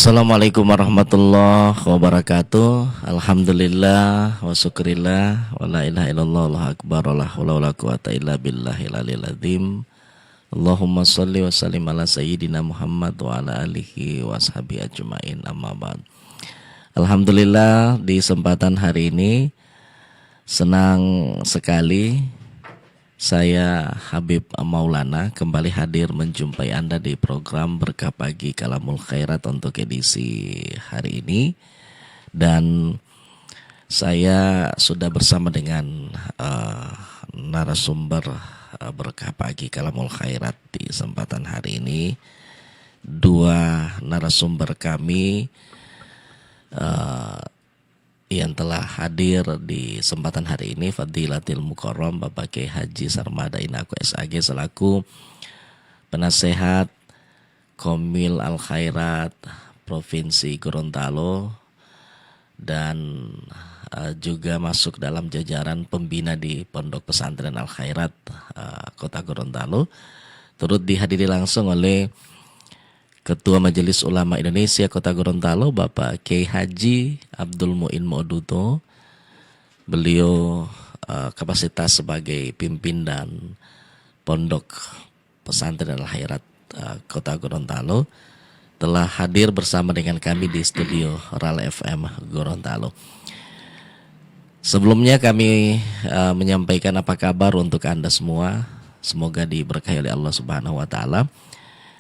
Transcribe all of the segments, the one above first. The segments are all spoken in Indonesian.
Assalamualaikum warahmatullahi wabarakatuh. Alhamdulillah wa syukurillah wa la ilaha illallah Allahu akbar wa la haula wa la quwata illa billahil aliyil azim. Allahumma shalli wa sallim ala sayyidina Muhammad wa ala alihi wa ashabihi ajmain, amma ba'd. Alhamdulillah, di kesempatan hari ini senang sekali saya Habib Maulana kembali hadir menjumpai Anda di program Berkah Pagi Kalamul Khairat untuk edisi hari ini. Dan saya sudah bersama dengan narasumber Berkah Pagi Kalamul Khairat di kesempatan hari ini. Dua narasumber kami yang telah hadir di kesempatan hari ini, Fadilatil Mukarram Bapak Kiai Haji Sarmada Inaku SAG selaku penasehat Komil Al Khairat Provinsi Gorontalo dan juga masuk dalam jajaran pembina di Pondok Pesantren Al Khairat Kota Gorontalo, turut dihadiri langsung oleh Ketua Majelis Ulama Indonesia Kota Gorontalo Bapak Kiai Haji Abdul Muin Moduto. Beliau kapasitas sebagai pimpinan Pondok Pesantren Al Khairat Kota Gorontalo telah hadir bersama dengan kami di studio RAL FM Gorontalo. Sebelumnya kami menyampaikan apa kabar untuk Anda semua. Semoga diberkahi oleh Allah Subhanahu wa taala.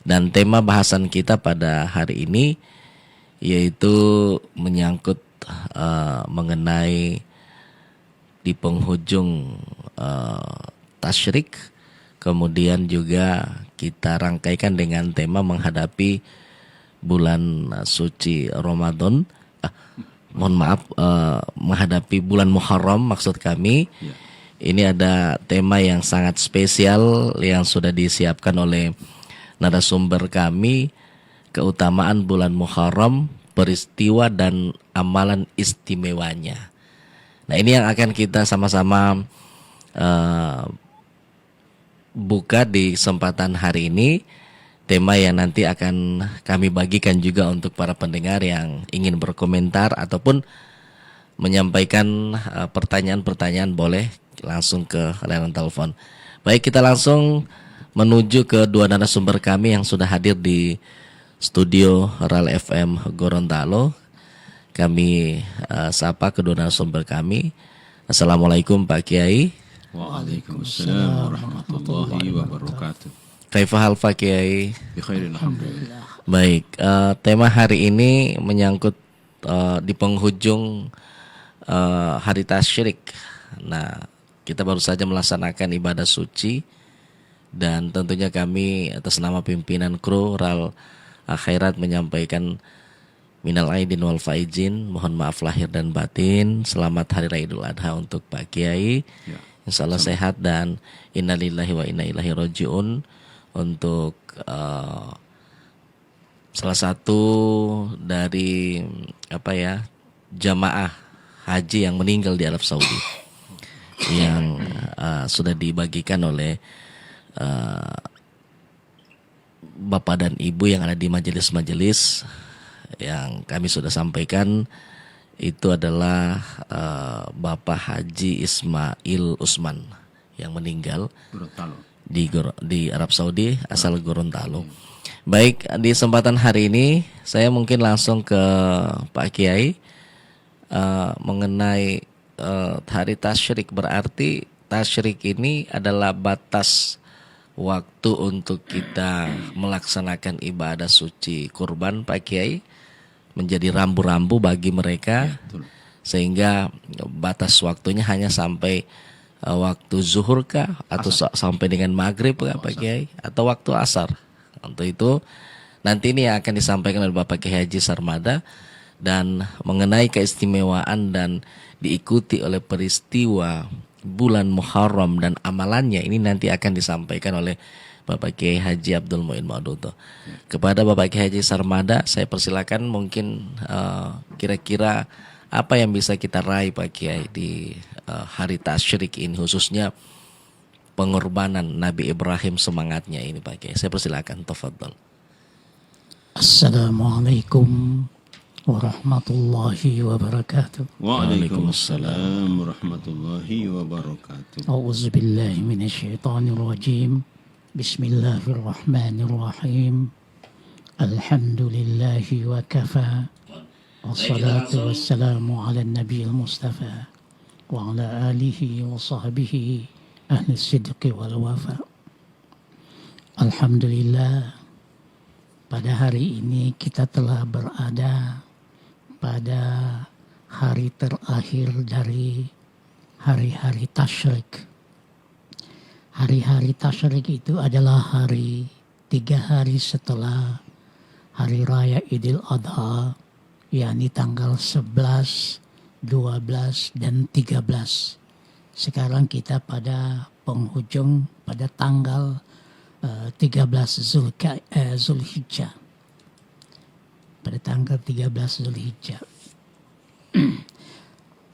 Dan tema bahasan kita pada hari ini yaitu menyangkut mengenai di penghujung tasyrik, kemudian juga kita rangkaikan dengan tema menghadapi bulan suci Ramadan, menghadapi bulan Muharram maksud kami. Ini ada tema yang sangat spesial yang sudah disiapkan oleh narasumber kami, keutamaan bulan Muharram, peristiwa dan amalan istimewanya. Nah, ini yang akan kita sama-sama buka di kesempatan hari ini. Tema yang nanti akan kami bagikan juga untuk para pendengar yang ingin berkomentar ataupun menyampaikan pertanyaan-pertanyaan, boleh langsung ke layanan telepon. Baik, kita langsung menuju ke dua narasumber kami yang sudah hadir di studio RAL FM Gorontalo. Kami sapa kedua narasumber kami. Assalamualaikum Pak Kiai. Waalaikumsalam warahmatullahi wabarakatuh. Kaifahal Pak Kiai? Bikhairin alhamdulillah. Baik, tema hari ini menyangkut di penghujung hari tasyrik. Nah, kita baru saja melaksanakan ibadah suci. Dan tentunya kami atas nama pimpinan kru RAL Khairat menyampaikan minal aidin wal faizin, mohon maaf lahir dan batin. Selamat Hari Raya Idul Adha untuk Pak Kiai. Insyaallah sehat dan innalillahi wa inna ilaihi rajiun untuk salah satu dari jamaah haji yang meninggal di Arab Saudi yang sudah dibagikan oleh Bapak dan Ibu yang ada di majelis-majelis yang kami sudah sampaikan. Itu adalah Bapak Haji Ismail Usman yang meninggal di Arab Saudi, asal Gorontalo. Baik, di kesempatan hari ini saya mungkin langsung ke Pak Kiai mengenai hari tasyrik. Berarti tasyrik ini adalah batas waktu untuk kita melaksanakan ibadah suci kurban, Pak Kiai, menjadi rambu-rambu bagi mereka, sehingga batas waktunya hanya sampai waktu zuhur kah, atau sampai dengan maghrib kah Pak Kiai, atau waktu asar. Untuk itu nanti ini akan disampaikan oleh Bapak Kiai Haji Sarmada, dan mengenai keistimewaan dan diikuti oleh peristiwa bulan Muharram dan amalannya ini nanti akan disampaikan oleh Bapak Kiai Haji Abdul Muin Moduto. Kepada Bapak Kiai Haji Sarmada, saya persilakan mungkin kira-kira apa yang bisa kita raih Pak Kiai di hari tasyrik ini, khususnya pengorbanan Nabi Ibrahim, semangatnya ini Pak Kiai. Saya persilakan, tafadhol. Assalamualaikum warahmatullahi wabarakatuh. Waalaikumsalam warahmatullahi wabarakatuh. A'udzu billahi minasyaitonir rajim. Bismillahirrahmanirrahim. Alhamdulillahi wa kafa. Wassalatu wassalamu ala nabiyil mustafa wa ala alihi wa sahbihi ahli sidqi wal wafa. Alhamdulillah, pada hari ini kita telah berada pada hari terakhir dari hari-hari tasyrik. Hari-hari tasyrik itu adalah 3 hari setelah hari raya Idul Adha, yakni tanggal 11, 12, dan 13. Sekarang kita pada penghujung pada tanggal 13 Zulhijjah. Pada tanggal 13 Zulhijjah.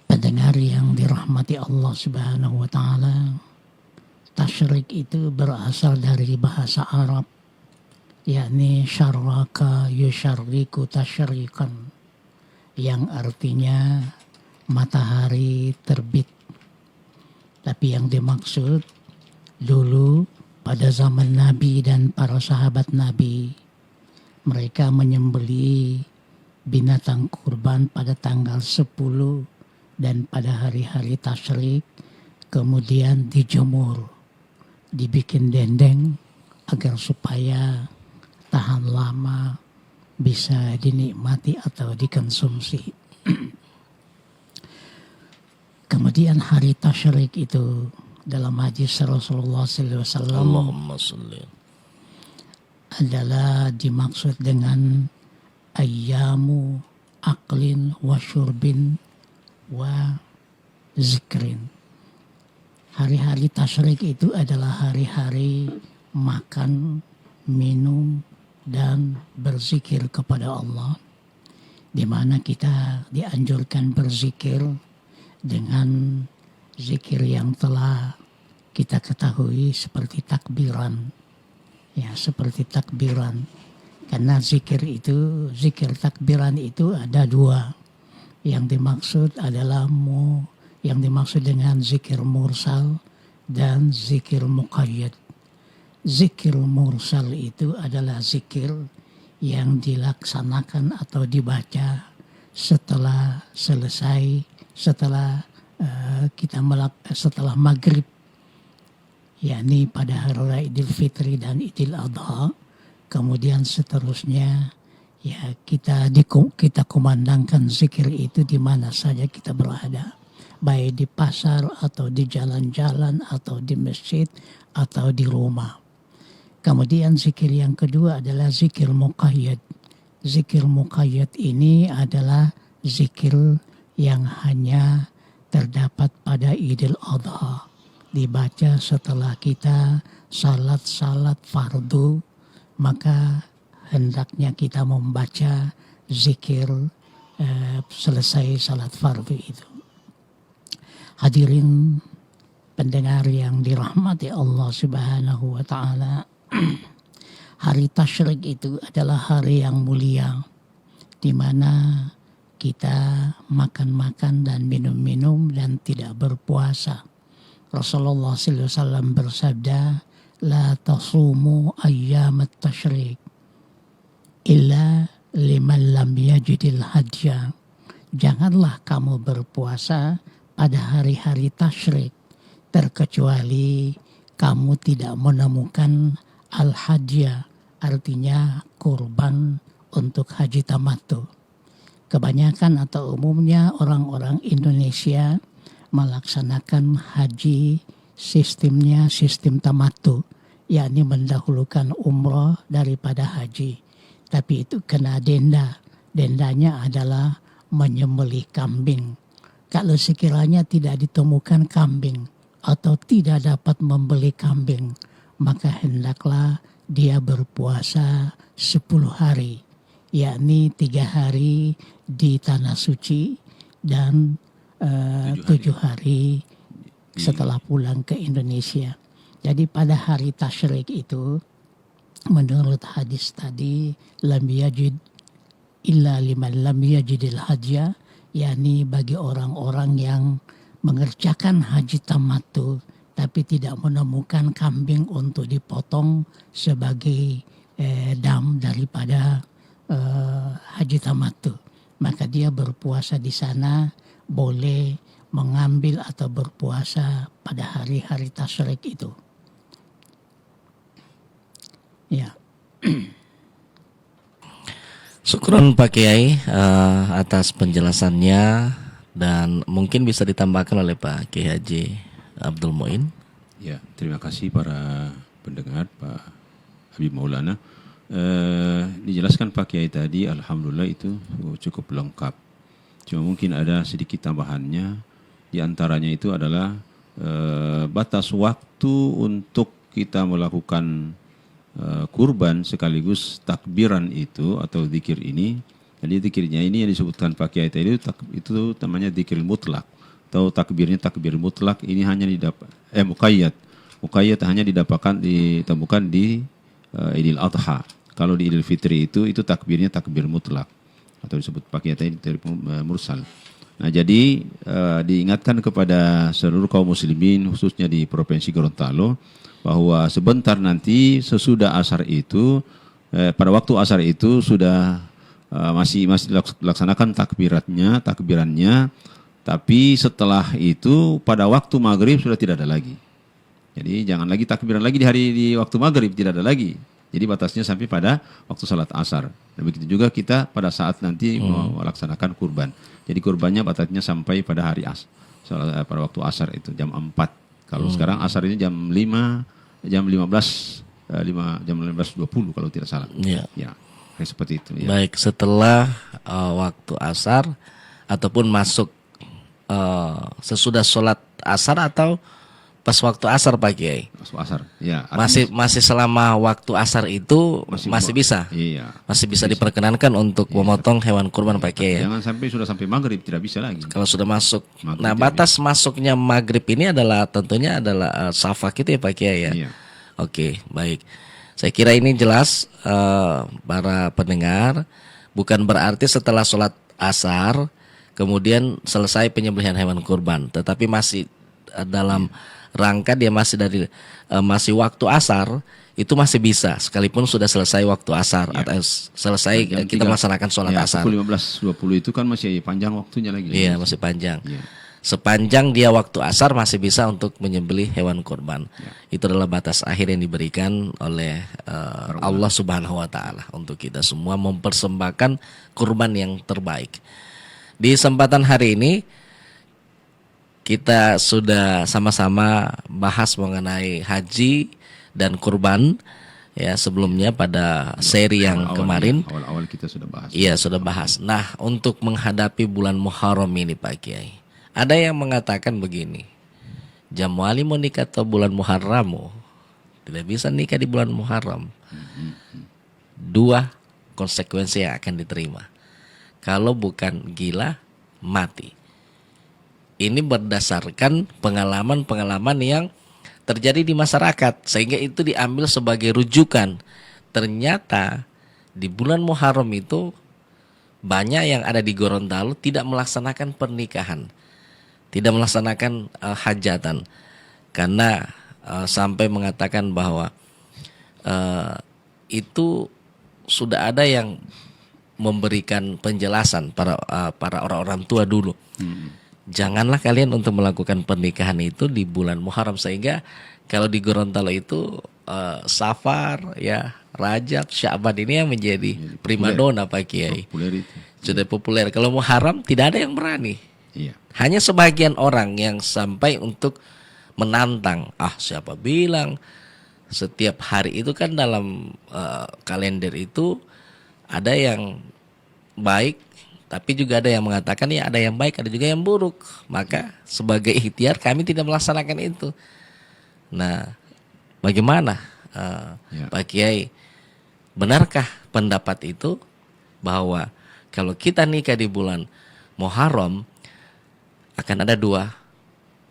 Pendengar yang dirahmati Allah Subhanahu wa taala, tasyrik itu berasal dari bahasa Arab, yakni syarraka yusyarriku tasyrikan, yang artinya matahari terbit. Tapi yang dimaksud dulu pada zaman Nabi dan para sahabat Nabi, mereka menyembelih binatang kurban pada tanggal 10 dan pada hari-hari tasyrik, kemudian dijemur, dibikin dendeng agar supaya tahan lama, bisa dinikmati atau dikonsumsi. Kemudian hari tasyrik itu dalam hadis Rasulullah SAW Allahumma sholli. adalah dimaksud dengan ayyamu aklin wa syurbin wa zikrin. Hari-hari tasyrik itu adalah hari-hari makan, minum, dan berzikir kepada Allah, di mana kita dianjurkan berzikir dengan zikir yang telah kita ketahui seperti takbiran. Ya, seperti takbiran. Karena zikir takbiran itu ada 2. Yang dimaksud adalah yang dimaksud dengan zikir mursal dan zikir muqayyad. Zikir mursal itu adalah zikir yang dilaksanakan atau dibaca setelah setelah maghrib, yakni pada hari raya Idul Fitri dan Idul Adha. Kemudian seterusnya ya kita kumandangkan zikir itu di mana saja kita berada, baik di pasar atau di jalan-jalan atau di masjid atau di rumah. Kemudian zikir yang kedua adalah zikir muqayyad. Zikir muqayyad ini adalah zikir yang hanya terdapat pada Idul Adha, dibaca setelah kita salat fardu, maka hendaknya kita membaca zikir selesai salat fardu itu. Hadirin pendengar yang dirahmati Allah Subhanahu wa taala, hari tasyrik itu adalah hari yang mulia, di mana kita makan-makan dan minum-minum dan tidak berpuasa. Rasulullah SAW bersabda, la tasumu ayyamat tasyrik illa liman lam yajidil hadya. Janganlah kamu berpuasa pada hari-hari tasyrik terkecuali kamu tidak menemukan al-hadya, artinya kurban untuk haji tamattu. Kebanyakan atau umumnya orang-orang Indonesia melaksanakan haji sistemnya sistem tamattu, yakni mendahulukan umroh daripada haji. Tapi itu kena denda. Dendanya adalah menyembelih kambing. Kalau sekiranya tidak ditemukan kambing atau tidak dapat membeli kambing, maka hendaklah dia berpuasa 10 hari, yakni 3 hari di Tanah Suci dan 7 hari setelah pulang ke Indonesia. Jadi pada hari tasyrik itu menurut hadis tadi lam yajid illa liman lam yajidil hajya, yakni bagi orang-orang yang mengerjakan haji tamattu tapi tidak menemukan kambing untuk dipotong sebagai dam daripada haji tamattu, maka dia berpuasa di sana boleh mengambil atau berpuasa pada hari-hari tasyrik itu. Ya. Syukron Pak Kiai atas penjelasannya, dan mungkin bisa ditambahkan oleh Pak Kiai Haji Abdul Muin. Ya, terima kasih para pendengar, Pak Habib Maulana. Dijelaskan Pak Kiai tadi, alhamdulillah itu cukup lengkap. Cuma mungkin ada sedikit tambahannya. Di antaranya itu adalah batas waktu untuk kita melakukan kurban sekaligus takbiran itu atau zikir ini. Jadi zikirnya ini yang disebutkan Pak Kiai tadi itu namanya zikir mutlak atau takbirnya takbir mutlak. Ini hanya muqayyad. Muqayyad hanya ditemukan di Idul Adha. Kalau di Idul Fitri itu takbirnya takbir mutlak atau disebut Pak Kiai tadi mursal. Nah, jadi diingatkan kepada seluruh kaum muslimin khususnya di Provinsi Gorontalo bahwa sebentar nanti sesudah asar itu pada waktu asar itu sudah masih dilaksanakan takbirannya, tapi setelah itu pada waktu maghrib sudah tidak ada lagi. Jadi jangan lagi takbiran lagi di waktu maghrib, tidak ada lagi. Jadi batasnya sampai pada waktu salat asar. Dan begitu juga kita pada saat nanti melaksanakan kurban. Jadi kurbannya batasnya sampai pada hari pada waktu asar itu jam 4. Kalau sekarang asar ini jam 5, jam 15.20 kalau tidak salah. Ya. Ya, kayak seperti itu. Ya. Baik, setelah waktu asar ataupun masuk sesudah sholat asar atau pas waktu asar Pak Kiai? Masuk asar. Ya. Masih selama waktu asar itu masih bisa. Iya. Masih bisa diperkenankan untuk memotong hewan kurban Pak Kiai. Jangan sudah sampai maghrib tidak bisa lagi. Kalau sudah masuk. Maghrib Nah, batas masuknya maghrib ini tentunya adalah safak itu ya Pak Kiai ya. Iya. Oke, baik. Saya kira ini jelas para pendengar. Bukan berarti setelah sholat asar kemudian selesai penyembelihan hewan kurban, tetapi masih dalam rangka dia masih waktu asar, itu masih bisa sekalipun sudah selesai waktu asar atau selesai kita melaksanakan sholat asar. 15.20 itu kan masih panjang waktunya lagi. Iya, masih panjang. Iya. Sepanjang dia waktu asar masih bisa untuk menyembelih hewan kurban. Itu adalah batas akhir yang diberikan oleh Allah Subhanahu wa taala untuk kita semua mempersembahkan kurban yang terbaik. Di kesempatan hari ini kita sudah sama-sama bahas mengenai haji dan kurban ya, sebelumnya pada seri yang kemarin. Awal-awal kita sudah bahas. Iya, sudah bahas. Nah, untuk menghadapi bulan Muharram ini Pak Kiai, ada yang mengatakan begini, Jamwali mau nikah atau bulan Muharram? Tidak bisa nikah di bulan Muharram. Dua konsekuensi yang akan diterima. Kalau bukan gila, mati. Ini berdasarkan pengalaman-pengalaman yang terjadi di masyarakat, sehingga itu diambil sebagai rujukan. Ternyata di bulan Muharram itu banyak yang ada di Gorontalo tidak melaksanakan pernikahan, tidak melaksanakan hajatan, karena sampai mengatakan bahwa itu sudah ada yang memberikan penjelasan para orang-orang tua dulu. Janganlah kalian untuk melakukan pernikahan itu di bulan Muharram, sehingga kalau di Gorontalo itu Safar ya, Rajab, Sya'ban ini yang menjadi primadona Pak Kiai. Populer itu. Sudah populer. Kalau Muharram tidak ada yang berani. Iya. Hanya sebagian orang yang sampai untuk menantang. Siapa bilang setiap hari itu kan dalam kalender itu ada yang baik, tapi juga ada yang mengatakan ya ada yang baik, ada juga yang buruk. Maka sebagai ikhtiar kami tidak melaksanakan itu. Nah, bagaimana Pak Kiai? Benarkah pendapat itu bahwa kalau kita nikah di bulan Muharram akan ada dua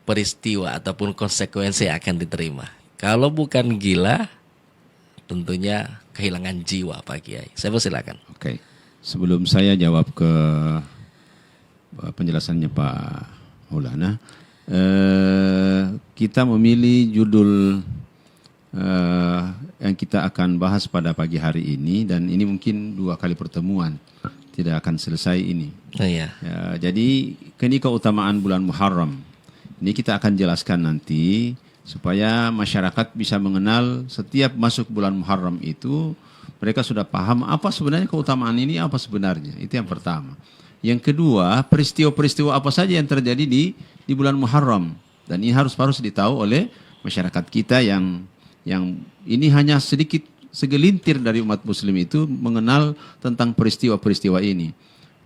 peristiwa ataupun konsekuensi yang akan diterima? Kalau bukan gila, tentunya kehilangan jiwa Pak Kiai. Saya persilakan. Oke. Sebelum saya jawab ke penjelasannya Pak Maulana, kita memilih judul yang kita akan bahas pada pagi hari ini, dan ini mungkin 2 kali pertemuan, tidak akan selesai ini. Oh, iya. Ya, jadi ini keutamaan bulan Muharram. Ini kita akan jelaskan nanti supaya masyarakat bisa mengenal setiap masuk bulan Muharram itu mereka sudah paham apa sebenarnya keutamaan ini, apa sebenarnya. Itu yang pertama. Yang kedua, peristiwa-peristiwa apa saja yang terjadi di bulan Muharram, dan ini harus ditahu oleh masyarakat kita yang ini hanya sedikit segelintir dari umat muslim itu mengenal tentang peristiwa-peristiwa ini.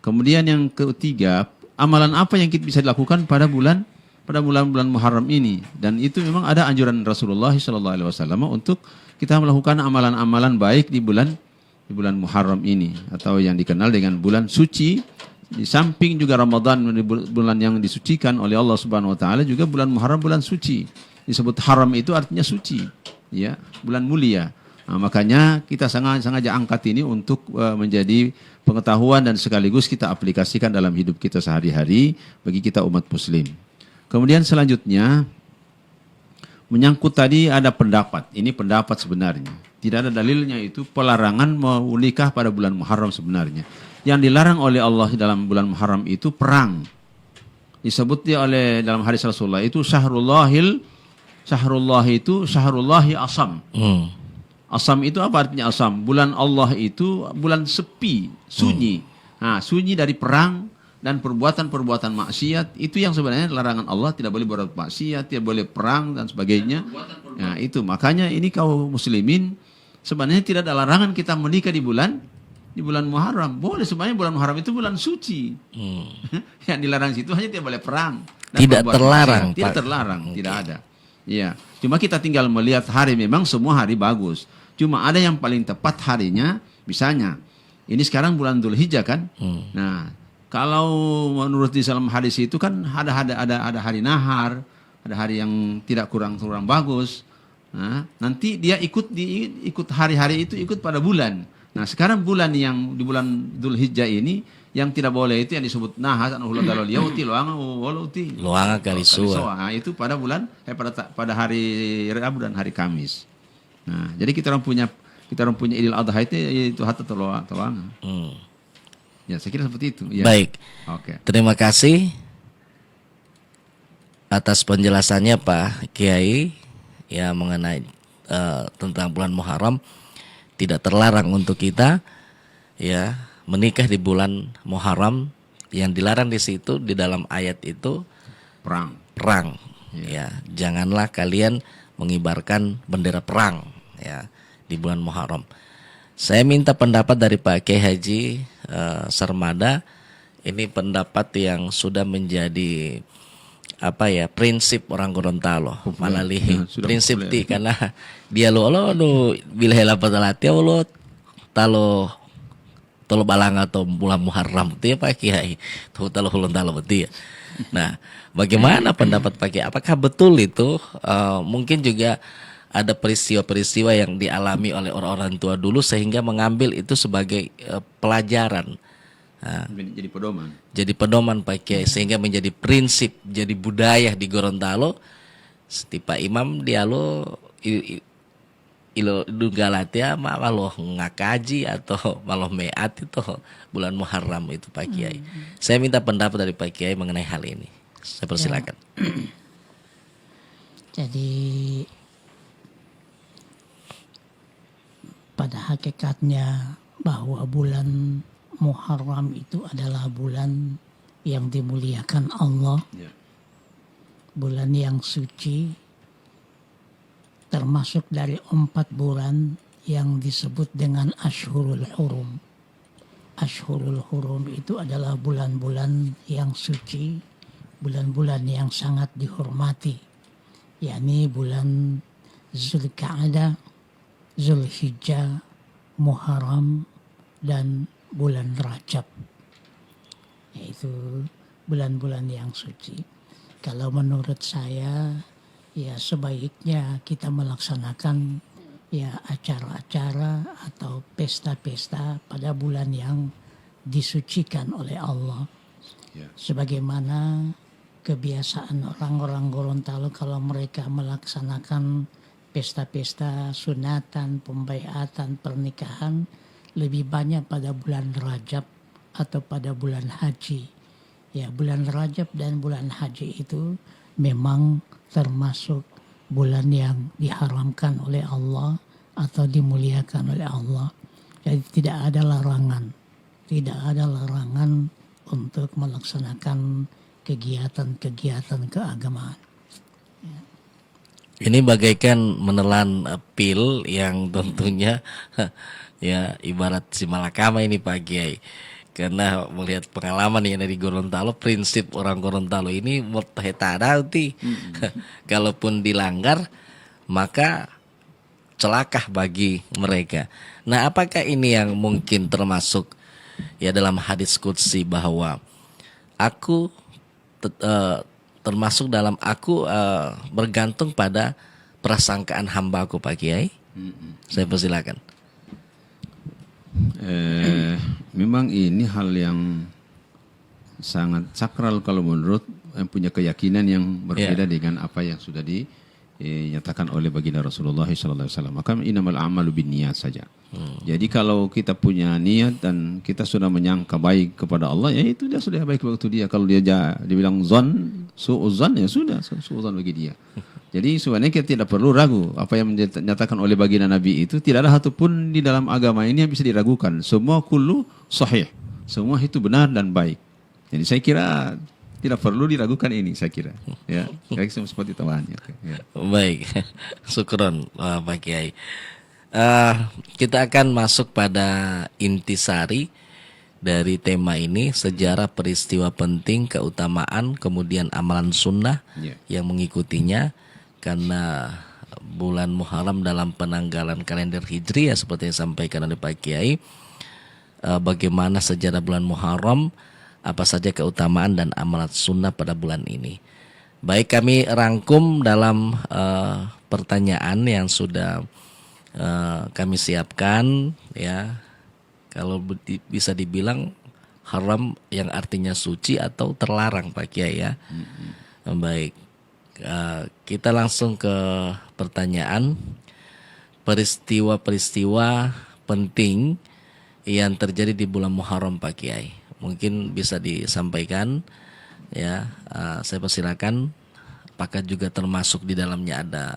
Kemudian yang ketiga, amalan apa yang kita bisa dilakukan pada bulan-bulan Muharram ini, dan itu memang ada anjuran Rasulullah SAW untuk kita melakukan amalan-amalan baik di bulan Muharram ini, atau yang dikenal dengan bulan suci. Di samping juga Ramadan, bulan yang disucikan oleh Allah Subhanahu wa taala, juga bulan Muharram bulan suci. Disebut haram itu artinya suci, ya, bulan mulia. Nah, makanya kita sengaja angkat ini untuk menjadi pengetahuan dan sekaligus kita aplikasikan dalam hidup kita sehari-hari bagi kita umat muslim. Kemudian selanjutnya menyangkut tadi ada pendapat. Ini pendapat sebenarnya. Tidak ada dalilnya itu pelarangan mau nikah pada bulan Muharram sebenarnya. Yang dilarang oleh Allah dalam bulan Muharram itu perang. Disebut dia oleh dalam hadis Rasulullah itu syahrullah itu syahrullahi asam. Asam itu apa artinya asam? Bulan Allah itu bulan sepi, sunyi. Nah, sunyi dari perang dan perbuatan-perbuatan maksiat. Itu yang sebenarnya larangan Allah, tidak boleh berbuat maksiat, tidak boleh perang dan sebagainya. Nah, itu makanya ini kaum muslimin sebenarnya tidak ada larangan kita menikah di bulan Muharram. Boleh, sebenarnya bulan Muharram itu bulan suci. Yang dilarang situ hanya tidak boleh perang. Tidak terlarang, Pak. Tidak terlarang, tidak ada. Iya, cuma kita tinggal melihat hari, memang semua hari bagus. Cuma ada yang paling tepat harinya, misalnya ini sekarang bulan Dzulhijjah kan. Nah, kalau menurut di dalam hadis itu kan ada hari nahar, ada hari yang tidak kurang bagus. Nah, nanti dia ikut hari-hari itu ikut pada bulan. Nah, sekarang bulan yang di bulan Dzulhijjah ini yang tidak boleh itu yang disebut nahas anu hula dalol yauti loanga kalisua. Nah, itu pada bulan pada hari Rabu dan hari Kamis. Nah, jadi kita orang punya Idul Adha itu hatta loanga. Ya, saya kira seperti itu. Ya. Baik. Oke. Terima kasih atas penjelasannya Pak Kiai ya mengenai tentang bulan Muharram. Tidak terlarang untuk kita ya menikah di bulan Muharram. Yang dilarang di situ di dalam ayat itu perang. Ya, janganlah kalian mengibarkan bendera perang ya di bulan Muharram. Saya minta pendapat dari Pak Kiai Haji Sarmada. Ini pendapat yang sudah menjadi prinsip orang Gorontalo malalihi prinsip ti karena dia lo bilhela patalati lo talo balang atau bulan Muharram itu ya Pak Kiai tuh talo Gorontalo betul ya. Nah, bagaimana pendapat Pak Kiai? Apakah betul itu mungkin juga ada peristiwa-peristiwa yang dialami oleh orang-orang tua dulu sehingga mengambil itu sebagai pelajaran. Nah, jadi pedoman Pak Kiai sehingga menjadi prinsip, jadi budaya di Gorontalo. Setiap imam dia lo ilo dugalatia malah ngakaji atau malah meat itu bulan Muharram itu Pak Kiai. Saya minta pendapat dari Pak Kiai mengenai hal ini. Saya persilakan. Jadi pada hakikatnya bahwa bulan Muharram itu adalah bulan yang dimuliakan Allah, bulan yang suci, termasuk dari 4 bulan yang disebut dengan Ashhurul Hurum. Ashhurul Hurum itu adalah bulan-bulan yang suci, bulan-bulan yang sangat dihormati, yakni bulan Zulqa'dah, Zulhijjah, Muharram, dan bulan Rajab, yaitu bulan-bulan yang suci. Kalau menurut saya, ya sebaiknya kita melaksanakan ya acara-acara atau pesta-pesta pada bulan yang disucikan oleh Allah. Ya. Sebagaimana kebiasaan orang-orang Gorontalo kalau mereka melaksanakan pesta-pesta sunatan, pembaiatan, pernikahan lebih banyak pada bulan Rajab atau pada bulan haji. Ya, bulan Rajab dan bulan haji itu memang termasuk bulan yang diharamkan oleh Allah atau dimuliakan oleh Allah. Jadi tidak ada larangan untuk melaksanakan kegiatan-kegiatan keagamaan. Ini bagaikan menelan pil yang tentunya ya ibarat si malakama ini Pak Kiai. Karena melihat pengalaman yang dari Gorontalo, prinsip orang Gorontalo ini murtahetadauti. Kalaupun dilanggar, maka celakah bagi mereka. Nah, apakah ini yang mungkin termasuk ya dalam hadis qudsi bahwa aku termasuk dalam aku bergantung pada prasangkaan hambaku Pak Kiai? Saya persilakan. Memang ini hal yang sangat sakral kalau menurut yang punya keyakinan yang berbeda dengan apa yang sudah dinyatakan oleh baginda Rasulullah SAW. Maka innamal a'malu binniyat saja. Jadi kalau kita punya niat dan kita sudah menyangka baik kepada Allah, ya itu dia sudah baik waktu dia. Kalau dia bilang su'uzan, ya sudah su'uzan bagi dia. Jadi sebenarnya kita tidak perlu ragu apa yang dinyatakan oleh baginda Nabi itu, tidak ada satupun di dalam agama ini yang bisa diragukan. Semua kullu sahih. Semua itu benar dan baik. Jadi saya kira tidak perlu diragukan ini, saya kira. Ya, kayak seperti tawahannya. Ya. Baik, syukron Pak Kiai. Kita akan masuk pada intisari dari tema ini, sejarah peristiwa penting, keutamaan, kemudian amalan sunnah yang mengikutinya. Karena bulan Muharram dalam penanggalan kalender Hijriah seperti yang disampaikan oleh Pak Kiai, bagaimana sejarah bulan Muharram, apa saja keutamaan dan amalan sunnah pada bulan ini. Baik, kami rangkum dalam pertanyaan yang sudah kami siapkan, ya. Kalau bisa dibilang haram yang artinya suci atau terlarang Pak Kiai, ya. Baik, kita langsung ke pertanyaan. Peristiwa-peristiwa penting yang terjadi di bulan Muharram Pak Kiai, mungkin bisa disampaikan, ya. Saya persilakan. Apakah juga termasuk di dalamnya ada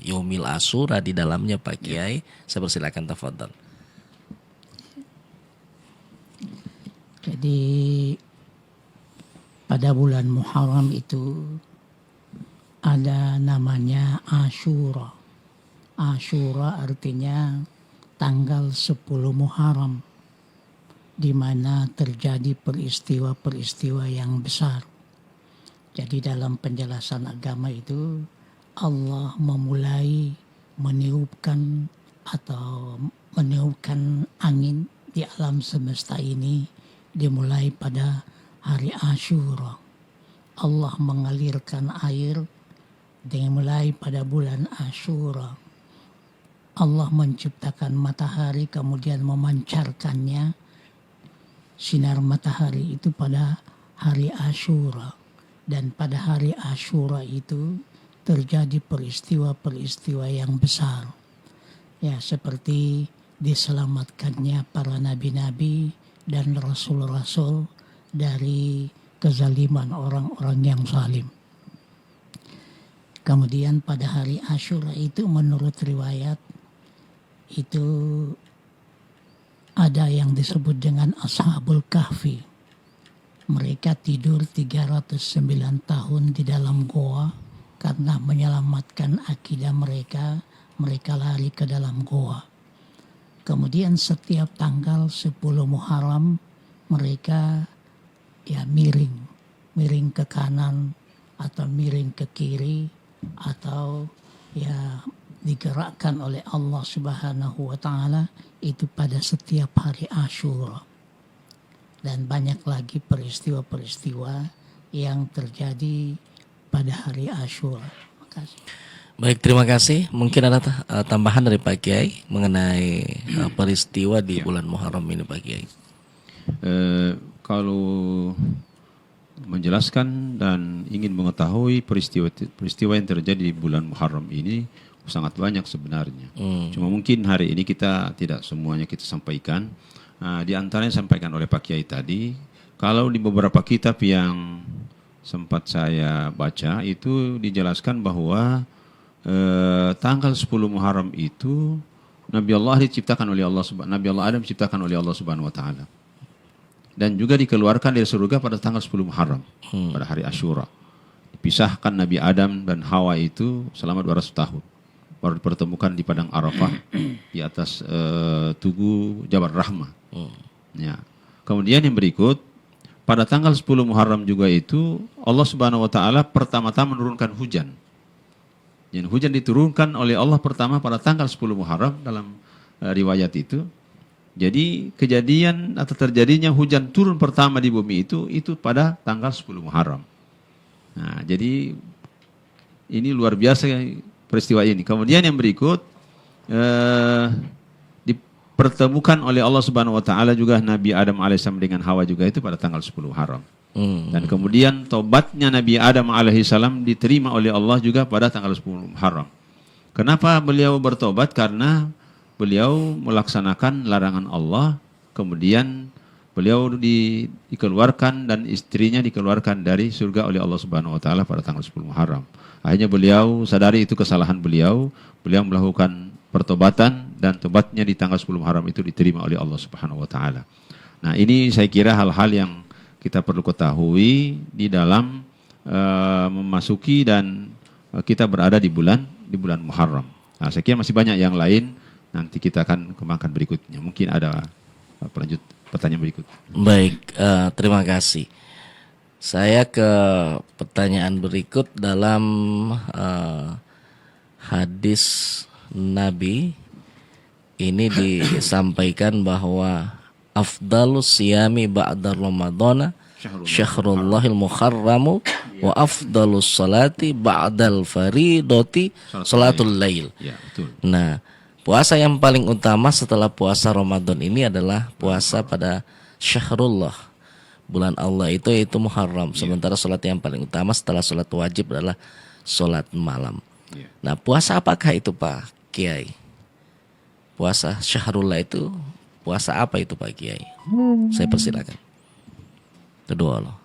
Yaumil Asyura di dalamnya Pak Kiai? Saya persilakan, tafadhol. Jadi pada bulan Muharram itu ada namanya Asyura. Asyura artinya tanggal 10 Muharram, di mana terjadi peristiwa-peristiwa yang besar. Jadi dalam penjelasan agama itu Allah memulai meniupkan angin di alam semesta ini dimulai pada hari Asyura. Allah mengalirkan air dimulai pada bulan Asyura. Allah menciptakan matahari kemudian memancarkannya sinar matahari itu pada hari Asyura. Dan pada hari Asyura itu terjadi peristiwa-peristiwa yang besar. Ya, seperti diselamatkannya para nabi-nabi dan rasul-rasul dari kezaliman orang-orang yang zalim. Kemudian pada hari Asyura itu menurut riwayat itu ada yang disebut dengan Ashabul Kahfi. Mereka tidur 309 tahun di dalam goa karena menyelamatkan akidah mereka. Mereka lari ke dalam goa. Kemudian setiap tanggal 10 Muharram mereka ya miring ke kanan atau miring ke kiri atau ya digerakkan oleh Allah Subhanahu wa taala itu pada setiap hari Asyura. Dan banyak lagi peristiwa-peristiwa yang terjadi pada hari Asyura. Makasih. Baik, terima kasih. Mungkin ada tambahan dari Pak Kiai mengenai peristiwa di bulan Muharram ini, Pak Kiai. Kalau menjelaskan dan ingin mengetahui peristiwa yang terjadi di bulan Muharram ini sangat banyak sebenarnya. Cuma mungkin hari ini kita tidak semuanya kita sampaikan. Di antaranya sampaikan oleh Pak Kiai tadi, kalau di beberapa kitab yang sempat saya baca itu dijelaskan bahwa tanggal 10 Muharram itu Nabi Allah Adam diciptakan oleh Allah Subhanahu wa taala. Dan juga dikeluarkan dari surga pada tanggal 10 Muharram pada hari Asyura. Dipisahkan Nabi Adam dan Hawa itu selama 200 tahun. Baru dipertemukan di padang Arafah di atas tugu Jabal Rahmah. Ya. Kemudian yang berikut pada tanggal 10 Muharram juga itu Allah Subhanahu wa taala pertama-tama menurunkan hujan. Dan hujan diturunkan oleh Allah pertama pada tanggal 10 Muharram dalam riwayat itu. Jadi kejadian atau terjadinya hujan turun pertama di bumi itu pada tanggal 10 Muharram. Nah, jadi ini luar biasa peristiwa ini. Kemudian yang berikut dipertemukan oleh Allah Subhanahu wa taala juga Nabi Adam alaihissalam dengan Hawa juga itu pada tanggal 10 Muharram. Dan kemudian tobatnya Nabi Adam alaihissalam diterima oleh Allah juga pada tanggal 10 Muharram. Kenapa beliau bertobat? Karena beliau melaksanakan larangan Allah, kemudian beliau dikeluarkan dan istrinya dikeluarkan dari surga oleh Allah Subhanahu wa taala pada tanggal 10 Muharram. Akhirnya beliau sadari itu kesalahan beliau melakukan pertobatan dan tobatnya di tanggal 10 Muharram itu diterima oleh Allah Subhanahu wa taala. Nah, ini saya kira hal-hal yang kita perlu ketahui di dalam memasuki dan kita berada di bulan Muharram. Nah, saya kira masih banyak yang lain. Nanti kita akan kembangkan berikutnya. Mungkin ada pertanyaan berikut. Baik, terima kasih. Saya ke pertanyaan berikut dalam hadis Nabi ini disampaikan bahwa afdalus siyami ba'da ramadhana syahrullahil muharramu wa afdalus salati ba'dal faridoti salatul lail. Ya, betul. Nah, puasa yang paling utama setelah puasa Ramadan ini adalah puasa pada syahrullah, bulan Allah itu yaitu Muharram. Sementara sholat yang paling utama setelah sholat wajib adalah sholat malam. Nah, puasa apakah itu Pak Kiai? Puasa syahrullah itu puasa apa itu Pak Kiai? Saya persilakan. Kedua loh.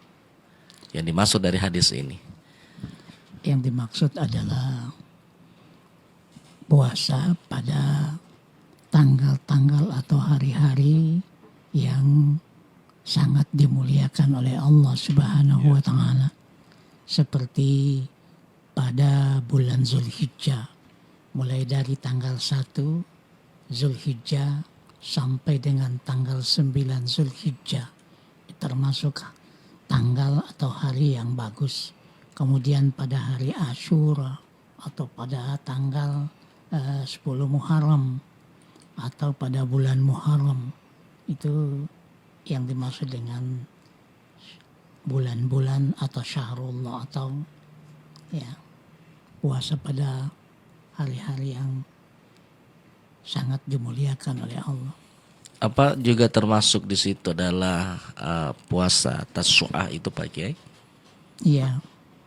Yang dimaksud dari hadis ini. Yang dimaksud adalah puasa pada tanggal-tanggal atau hari-hari yang sangat dimuliakan oleh Allah Subhanahu wa taala. Seperti pada bulan Zulhijjah, mulai dari tanggal 1 Zulhijjah sampai dengan tanggal 9 Zulhijjah, termasuk tanggal atau hari yang bagus. Kemudian pada hari Asyura atau pada tanggal 10 Muharram atau pada bulan Muharram, itu yang dimaksud dengan bulan-bulan atau syahrullah atau ya puasa pada hari-hari yang sangat dimuliakan oleh Allah. Apa juga termasuk di situ adalah puasa Tasu'ah itu Pak Kiai? Iya,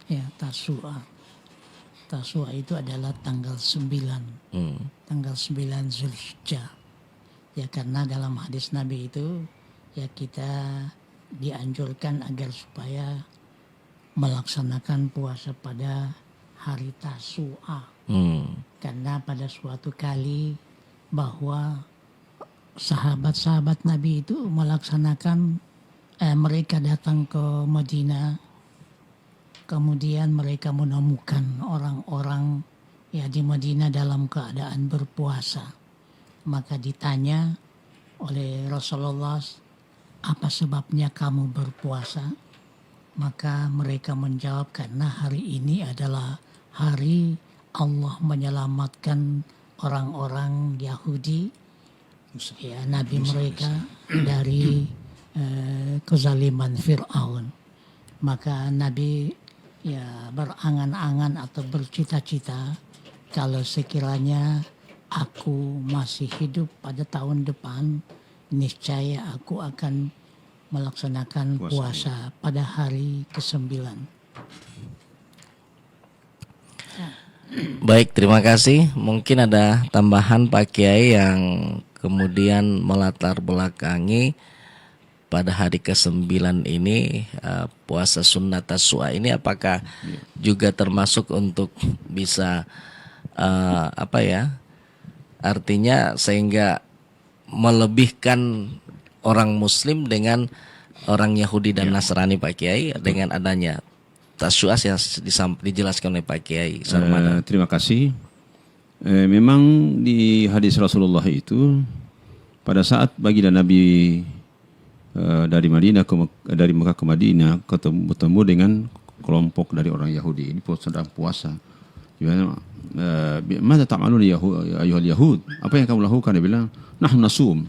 ya Tasu'ah. Tasu'ah itu adalah tanggal 9. Tanggal 9 Zulhijjah. Ya karena dalam hadis Nabi itu ya kita dianjurkan agar supaya melaksanakan puasa pada hari Tasu'ah. Karena pada suatu kali bahwa sahabat-sahabat Nabi itu melaksanakan mereka datang ke Madinah, kemudian mereka menemukan orang-orang ya di Madinah dalam keadaan berpuasa. Maka ditanya oleh Rasulullah, apa sebabnya kamu berpuasa? Maka mereka menjawab, karena hari ini adalah hari Allah menyelamatkan orang-orang Yahudi, ya Nabi mereka dari kezaliman Fir'aun. Maka Nabi ya berangan-angan atau bercita-cita kalau sekiranya aku masih hidup pada tahun depan, niscaya aku akan melaksanakan puasa pada hari ke-9. Baik, terima kasih. Mungkin ada tambahan Pak Kiai yang kemudian melatar belakangi pada hari ke-9 ini puasa sunnah Tasu'a ini apakah juga termasuk untuk bisa artinya sehingga melebihkan orang Muslim dengan orang Yahudi dan Nasrani Pak Kiai dengan adanya Tasu'a yang dijelaskan oleh Pak Kiai Sarmada. Terima kasih. Memang di hadis Rasulullah itu pada saat baginda Nabi dari Mekah ke Madinah bertemu dengan kelompok dari orang Yahudi ini sedang puasa. Gimana? Mada ta'malun ya ayyuhal yahud? Apa yang kamu lakukan? Dia bilang, nahnu nasum.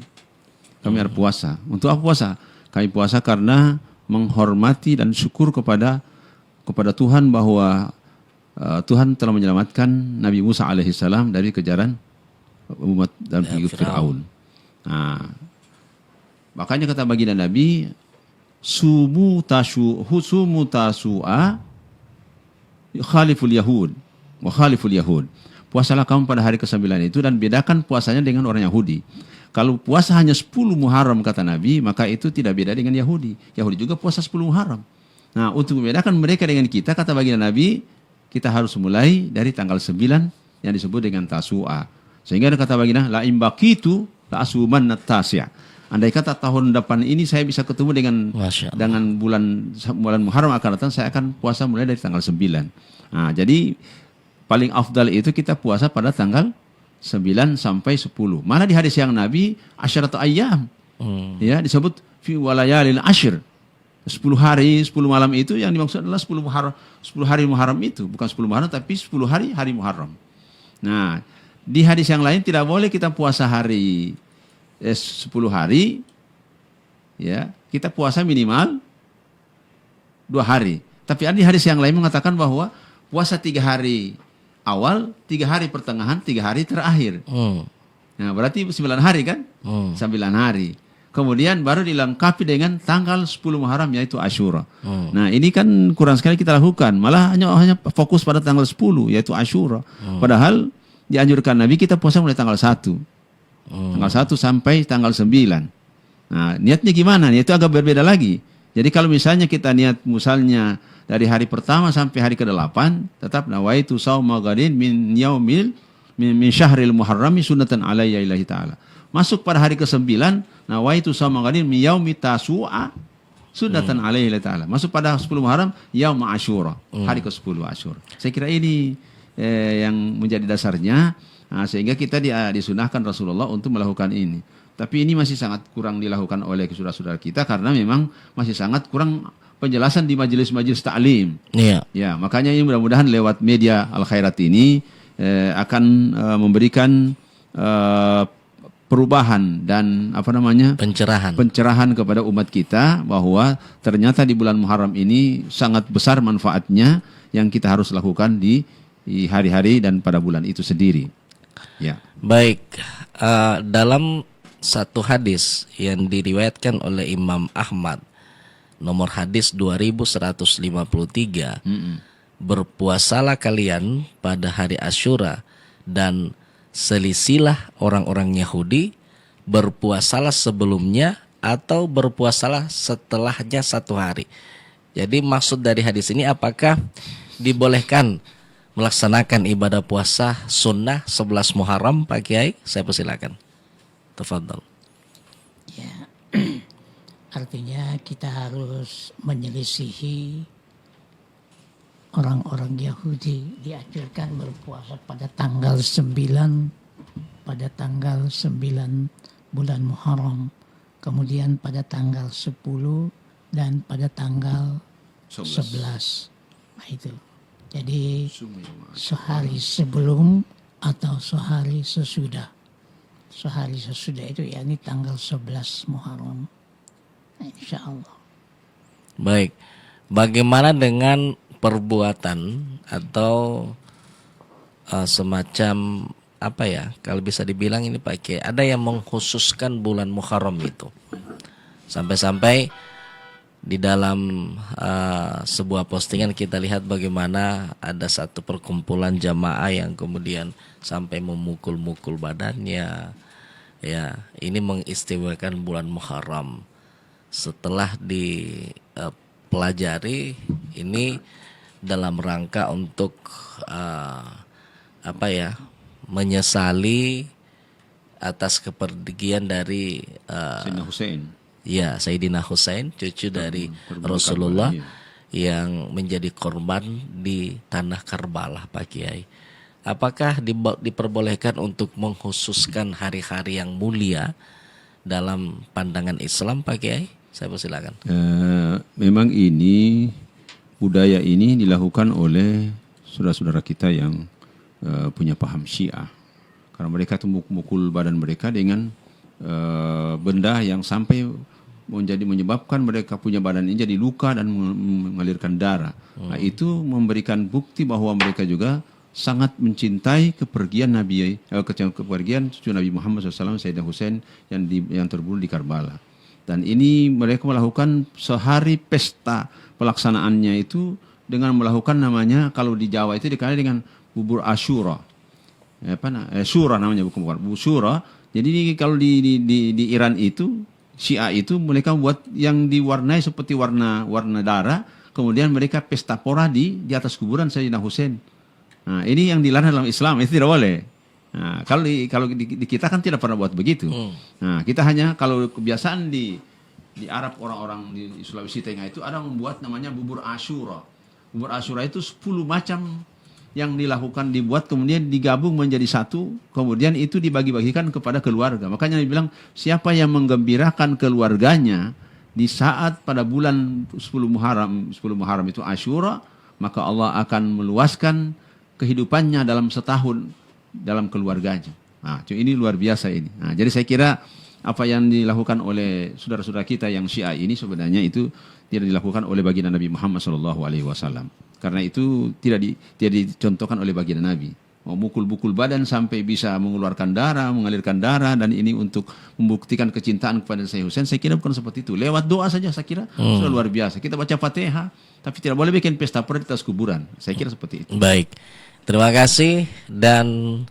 Kami ada puasa. Untuk apa puasa? Kami puasa karena menghormati dan syukur kepada Tuhan bahwa Tuhan telah menyelamatkan Nabi Musa alaihissalam dari kejaran umat dan pengikut Fir'aun. Nah, makanya kata baginda Nabi, sumu tasu'a khaliful yahud wa khaliful yahud. Puasalah kamu pada hari ke-9 itu dan bedakan puasanya dengan orang Yahudi. Kalau puasa hanya 10 Muharram kata Nabi, maka itu tidak beda dengan Yahudi. Yahudi juga puasa 10 Muharram. Nah, untuk membedakan mereka dengan kita, kata baginda Nabi, kita harus mulai dari tanggal 9 yang disebut dengan Tasu'a. Sehingga ada kata baginda, la imbakitu la asuman tasya. Andai kata tahun depan ini saya bisa ketemu dengan bulan Muharram akan datang, saya akan puasa mulai dari tanggal 9. Nah, jadi paling afdal itu kita puasa pada tanggal 9 sampai 10. Malah di hadis yang Nabi, asyaratu ayyam. Ya, disebut fi walayalil asyr. 10 hari, 10 malam itu yang dimaksud adalah 10 hari Muharram itu. Bukan 10 Muharram, tapi 10 hari Muharram. Nah, di hadis yang lain tidak boleh kita puasa 10 hari. Ya, kita puasa minimal 2 hari. Tapi di hadis yang lain mengatakan bahwa puasa 3 hari awal, 3 hari pertengahan, 3 hari terakhir. Nah, berarti 9 hari kan? 9 hari. Kemudian baru dilengkapi dengan tanggal 10 Muharram yaitu Asyura. Nah, ini kan kurang sekali kita lakukan. Malah hanya fokus pada tanggal 10 yaitu Asyura. Padahal dianjurkan Nabi kita puasa mulai tanggal 1. Tanggal 1 sampai tanggal 9. Nah, niatnya gimana? Itu agak berbeda lagi. Jadi kalau misalnya kita niat misalnya dari hari pertama sampai hari ke-8, tetap nawaitu shauma ghadin min syahril muharrami sunnatan alayya ilahi ta'ala. Masuk pada hari ke-9, nawaitu shauma ghadin min yaumi tasu'a sunnatan alayya ilahi ta'ala. Masuk pada 10 Muharram, yaum Asyura, hari ke-10 Asyura. Saya kira ini yang menjadi dasarnya, sehingga kita disunahkan Rasulullah untuk melakukan ini. Tapi ini masih sangat kurang dilakukan oleh saudara-saudara kita karena memang masih sangat kurang penjelasan di majelis-majelis ta'lim. Iya. Ya, makanya ini mudah-mudahan lewat media Al Khairat ini akan memberikan perubahan dan pencerahan kepada umat kita bahwa ternyata di bulan Muharram ini sangat besar manfaatnya yang kita harus lakukan di hari-hari dan pada bulan itu sendiri. Ya. Baik, dalam satu hadis yang diriwayatkan oleh Imam Ahmad nomor hadis 2153, berpuasalah kalian pada hari Asyura dan selisilah orang-orang Yahudi, berpuasalah sebelumnya atau berpuasalah setelahnya 1 hari. Jadi maksud dari hadis ini apakah dibolehkan melaksanakan ibadah puasa sunnah 11 Muharram Pak Kiai? Saya persilakan. Tafadhal. Ya, artinya kita harus menyelisihi orang-orang Yahudi. Diajarkan berpuasa pada tanggal 9 bulan Muharram, kemudian pada tanggal 10 dan pada tanggal 11. Nah itu. Jadi sehari sebelum atau sehari sesudah. Sehari sesudah itu yakni tanggal 11 Muharram. Nah, insya Allah. Baik. Bagaimana dengan perbuatan atau semacam apa ya, kalau bisa dibilang ini Pak Kiai, ada yang mengkhususkan bulan Muharram itu. Sampai-sampai di dalam sebuah postingan kita lihat bagaimana ada satu perkumpulan jamaah yang kemudian sampai memukul-mukul badannya. Ya, ini mengistimewakan bulan Muharram. Setelah dipelajari, ini dalam rangka untuk apa ya, menyesali atas kepergian dari Sayyidina Hussein. ya Sayyidina Husain, cucu dari Rasulullah yang menjadi korban di tanah Karbala, Pak Kiai. Apakah diperbolehkan untuk mengkhususkan hari-hari yang mulia dalam pandangan Islam, Pak Kiai? Saya persilakan. Memang ini budaya ini dilakukan oleh saudara-saudara kita yang punya paham Syiah. Karena mereka tuh mukul badan mereka dengan benda yang sampai menyebabkan mereka punya badan ini jadi luka dan mengalirkan darah. Nah, itu memberikan bukti bahwa mereka juga sangat mencintai kepergian kepergian cucu Nabi Muhammad SAW, Sayyidina Husain yang terbunuh di Karbala. Dan ini mereka melakukan sehari pesta pelaksanaannya itu dengan melakukan namanya, kalau di Jawa itu dikenal dengan bubur Asyura. Syura namanya, bukan bubur Syura. Jadi kalau di Iran itu Syiah itu mereka buat yang diwarnai seperti warna darah, kemudian mereka pesta pora di atas kuburan Sayyidina Husain. Nah, ini yang dilarang dalam Islam, itu tidak boleh. Nah, kalau di kita kan tidak pernah buat begitu. Nah, kita hanya kalau kebiasaan di Arab, orang-orang di Sulawesi Tengah itu ada membuat namanya bubur Asyura. Bubur Asyura itu 10 macam yang dilakukan, dibuat kemudian digabung menjadi satu, kemudian itu dibagi-bagikan kepada keluarga. Makanya dibilang siapa yang menggembirakan keluarganya di saat pada bulan 10 Muharram itu Asyura, maka Allah akan meluaskan kehidupannya dalam setahun dalam keluarganya. Nah, ini luar biasa ini. Nah, jadi saya kira apa yang dilakukan oleh saudara-saudara kita yang Syiah ini sebenarnya itu tidak dilakukan oleh baginda Nabi Muhammad SAW. Karena itu tidak dicontohkan oleh baginda Nabi. Memukul-bukul badan sampai bisa mengeluarkan darah, mengalirkan darah, dan ini untuk membuktikan kecintaan kepada Sayyidina Husain. Saya kira bukan seperti itu. Lewat doa saja saya kira sudah luar biasa. Kita baca Fatihah, tapi tidak boleh bikin pesta pora di atas kuburan. Saya kira seperti itu. Baik, terima kasih. Dan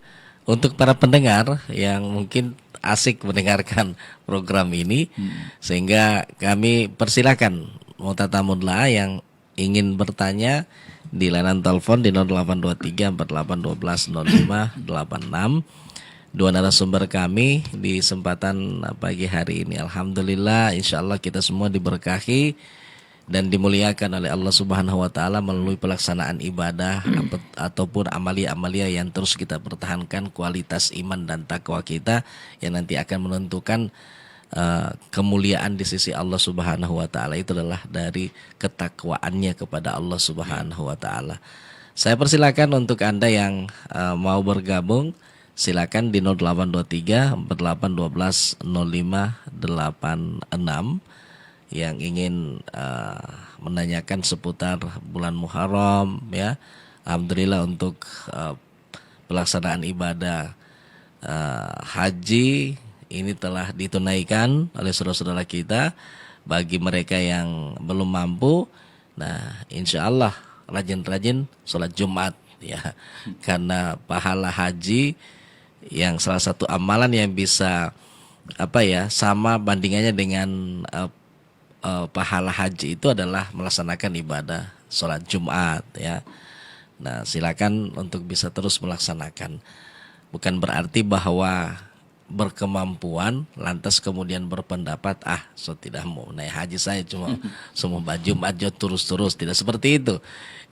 untuk para pendengar yang mungkin asik mendengarkan program ini, sehingga kami persilakan Mu'tatamulla yang ingin bertanya di layanan telepon di 0823 4812 0586. Dua narasumber kami di kesempatan pagi hari ini, alhamdulillah, insya Allah kita semua diberkahi dan dimuliakan oleh Allah Subhanahu wa taala melalui pelaksanaan ibadah ataupun amalia-amalia yang terus kita pertahankan kualitas iman dan takwa kita yang nanti akan menentukan kemuliaan di sisi Allah Subhanahu wa taala. Itu adalah dari ketakwaannya kepada Allah Subhanahu wa taala. Saya persilakan untuk Anda yang mau bergabung, silakan di 0823 4812 0586 yang ingin menanyakan seputar bulan Muharram, ya. Alhamdulillah untuk pelaksanaan ibadah haji ini telah ditunaikan oleh saudara-saudara kita. Bagi mereka yang belum mampu, nah insya Allah rajin-rajin sholat Jumat, ya, karena pahala haji yang salah satu amalan yang bisa sama bandingannya dengan pahala haji itu adalah melaksanakan ibadah sholat Jumat, ya. Nah, silakan untuk bisa terus melaksanakan. Bukan berarti bahwa berkemampuan lantas kemudian berpendapat tidak mau naik haji, saya cuma semua Jumat aja terus-terus, tidak seperti itu,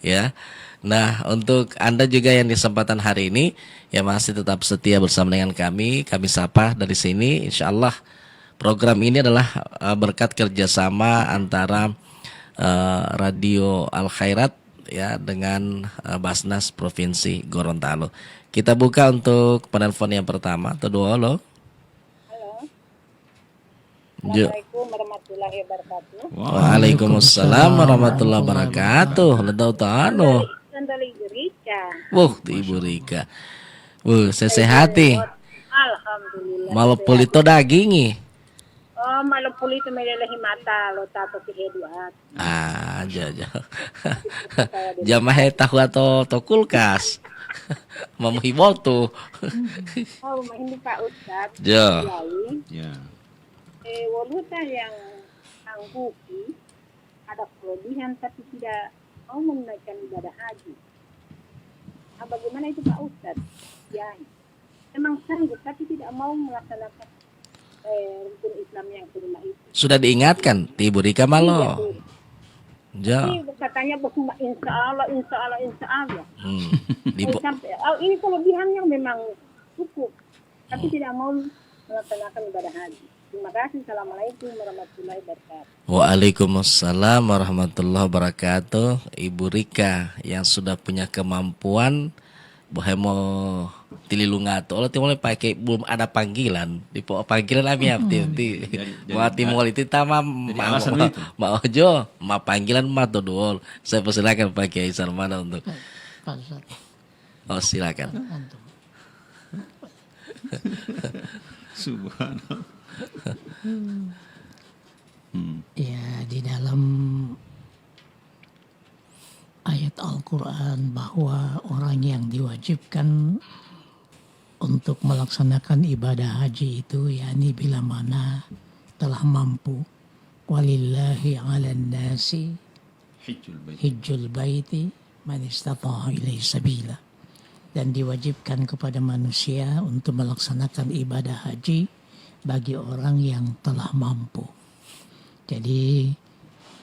ya. Nah, untuk Anda juga yang di kesempatan hari ini yang masih tetap setia bersama dengan kami sapa dari sini. Insya Allah program ini adalah berkat kerjasama antara Radio Al Khairat, ya, dengan Basnas Provinsi Gorontalo. Kita buka untuk penelpon yang pertama atau dua. Halo. Assalamualaikum warahmatullahi wabarakatuh. Waalaikumsalam warahmatullahi wabarakatuh. Sandali Rika. Ibu Rika. Sesehati. Alhamdulillah. Malu pulito dagingi. Oh, malu pulito may lalahi mata lo tato kiheduat. Aja. Jamahe tahu atau kulkas. Mamuhi botu. Oh, hindi pa Ustad. Jo. Ya. Waluta yang anggupi ada kelebihan tapi tidak mau menunaikan ibadah haji. Bagaimana itu Pak Ustad? Ya, memang sanggup tapi tidak mau melaksanakan rukun Islam yang kelima itu. Sudah diingatkan, Ibu Rika malo. Jo. Ini katanya bahwa insya Allah. Di Ini kelebihannya memang cukup, tapi tidak mau melaksanakan ibadah haji. Terima kasih. Assalamualaikum warahmatullahi wabarakatuh. Waalaikumsalam warahmatullahi wabarakatuh. Ibu Rika yang sudah punya kemampuan bohemo tililungato. Kalau timolnya pakai belum ada panggilan. Di panggilan kami abdi. Mau timol itu tama mau ojo, mau panggilan mah dodol. Saya persilakan Pak Kiai Sarmana untuk. Pak Ustaz, Oh silakan. antum. Subhanallah. Ya, di dalam ayat Al-Quran bahwa orang yang diwajibkan untuk melaksanakan ibadah haji itu yakni bila mana telah mampu. Walillahi 'alan nasi hijjul baiti man istata'a ilaihi sabila. Dan diwajibkan kepada manusia untuk melaksanakan ibadah haji bagi orang yang telah mampu. Jadi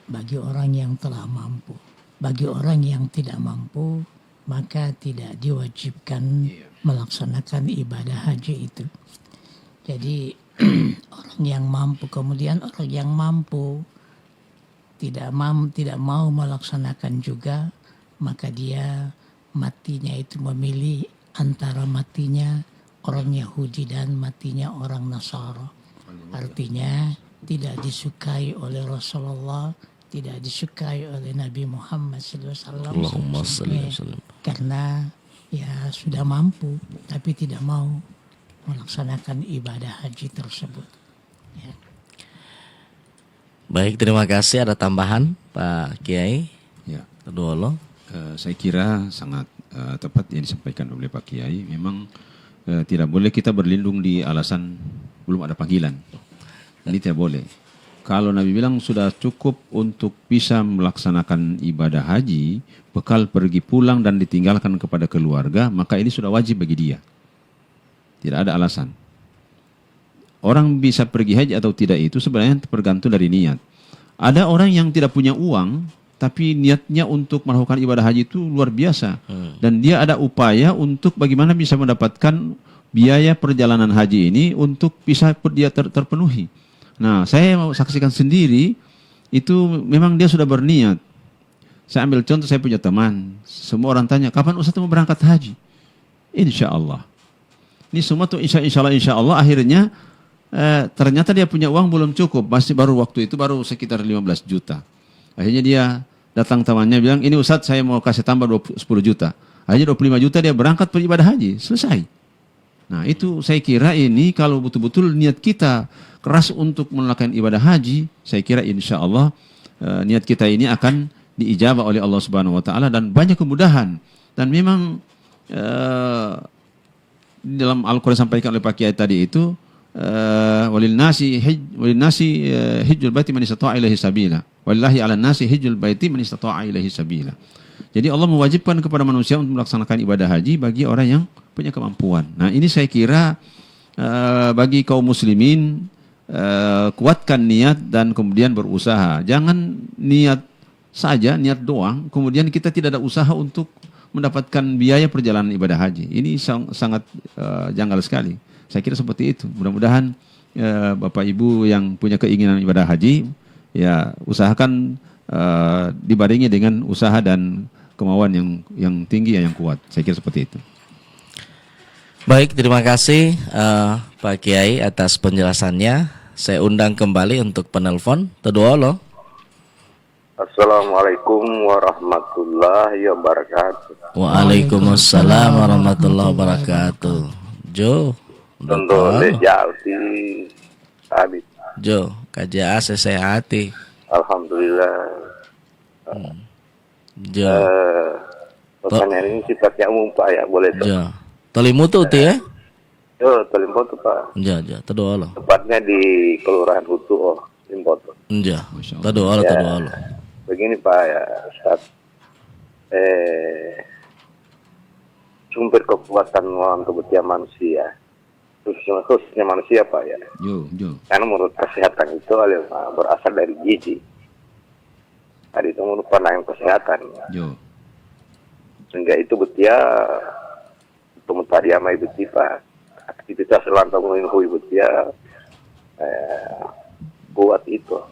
bagi orang yang telah mampu. Bagi orang yang tidak mampu, maka tidak diwajibkan melaksanakan ibadah haji itu. Jadi orang yang mampu, kemudian orang yang mampu tidak mau melaksanakan juga, maka dia matinya itu memilih antara matinya orang Yahudi dan matinya orang Nasara. Artinya tidak disukai oleh Rasulullah, tidak disukai oleh Nabi Muhammad SAW. Allahumma shalli wa sallim. Karena ya sudah mampu tapi tidak mau melaksanakan ibadah haji tersebut. Ya. Baik, terima kasih. Ada tambahan Pak Kiai? Ya. Kedua Saya kira sangat tepat yang disampaikan oleh Pak Kiai. Memang tidak boleh kita berlindung di alasan belum ada panggilan. Ini tidak boleh. Kalau Nabi bilang sudah cukup untuk bisa melaksanakan ibadah haji, bekal pergi pulang dan ditinggalkan kepada keluarga, maka ini sudah wajib bagi dia. Tidak ada alasan. Orang bisa pergi haji atau tidak itu sebenarnya tergantung dari niat. Ada orang yang tidak punya uang, tapi niatnya untuk melakukan ibadah haji itu luar biasa. Dan dia ada upaya untuk bagaimana bisa mendapatkan biaya perjalanan haji ini untuk bisa dia terpenuhi. Nah, saya mau saksikan sendiri, itu memang dia sudah berniat. Saya ambil contoh, saya punya teman. Semua orang tanya, kapan Ustaz mau berangkat haji? Insya Allah. Ini semua tuh insya Allah akhirnya ternyata dia punya uang belum cukup. Masih baru waktu itu baru sekitar 15 juta. Akhirnya dia datang temannya bilang, ini Ustaz saya mau kasih tambah 10 juta. Akhirnya 25 juta dia berangkat beribadah haji. Selesai. Nah itu saya kira ini kalau betul-betul niat kita keras untuk melakukan ibadah haji, saya kira insya Allah niat kita ini akan diijabah oleh Allah Subhanahu Wa Taala dan banyak kemudahan. Dan memang dalam Al-Quran sampaikan oleh Pak Kiai tadi itu walil nasi hijjul baiti man istata'a ilaihi sabila. Wallahi 'alan nasi hijjul baiti man istata'a ilaihi sabila. Jadi Allah mewajibkan kepada manusia untuk melaksanakan ibadah haji bagi orang yang punya kemampuan. Nah, ini saya kira bagi kaum muslimin kuatkan niat dan kemudian berusaha. Jangan niat saja, niat doang, kemudian kita tidak ada usaha untuk mendapatkan biaya perjalanan ibadah haji. Ini sangat janggal sekali. Saya kira seperti itu. Mudah-mudahan Bapak Ibu yang punya keinginan ibadah haji, ya usahakan dibarengi dengan usaha dan kemauan yang tinggi, yang kuat. Saya kira seperti itu. Baik, terima kasih Pak Kiai atas penjelasannya. Saya undang kembali untuk penelpon. Kedua lo. Assalamualaikum warahmatullahi wabarakatuh. Waalaikumsalam warahmatullahi wabarakatuh. Jo, Tondo betul. lejauti habis. Jo, kaja sesehati. Alhamdulillah. Jo, Pertanyaan ini sifatnya umum Pak ya, boleh tuh. jo. Tolimutu tuh ya? Yo, Limpoto Pak. Jo, jo. Tedoa lo. Tepatnya di Kelurahan Hutu, Limpoto. Jo. Masya Allah. Tedoa lo, Ya. tedoa lo. Begini Pak ya, Ustaz. Sumber kekuatan melawan kebutuhan manusia, khususnya manusia Pak ya. Jo. Karena menurut kesehatan itu berasal dari gizi. Tadi itu menurut pandangan kesehatan. Jo. Sehingga itu betia untuk tadi amai betia Pak. Aktivitas lantang menginhui betia kuat itu.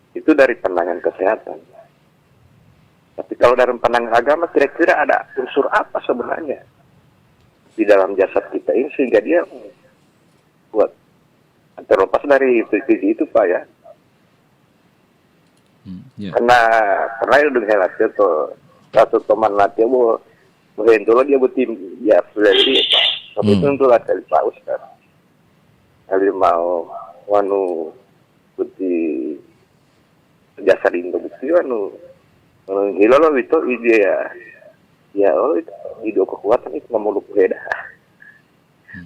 Itu dari pandangan kesehatan. Tapi kalau dari pandangan agama kira-kira ada unsur apa sebenarnya di dalam jasad kita ini sehingga dia kuat. Terlepas dari itu Pak ya. Ya. Karena itu dengan latih tuh satu teman latih bu berhentulah dia butim ya berarti tapi itu untuk latih Pak Ustaz. Kali mau wanu buti jasad itu buti wanu hilalo itu ide ya itu kekuatan itu nggak mau beda.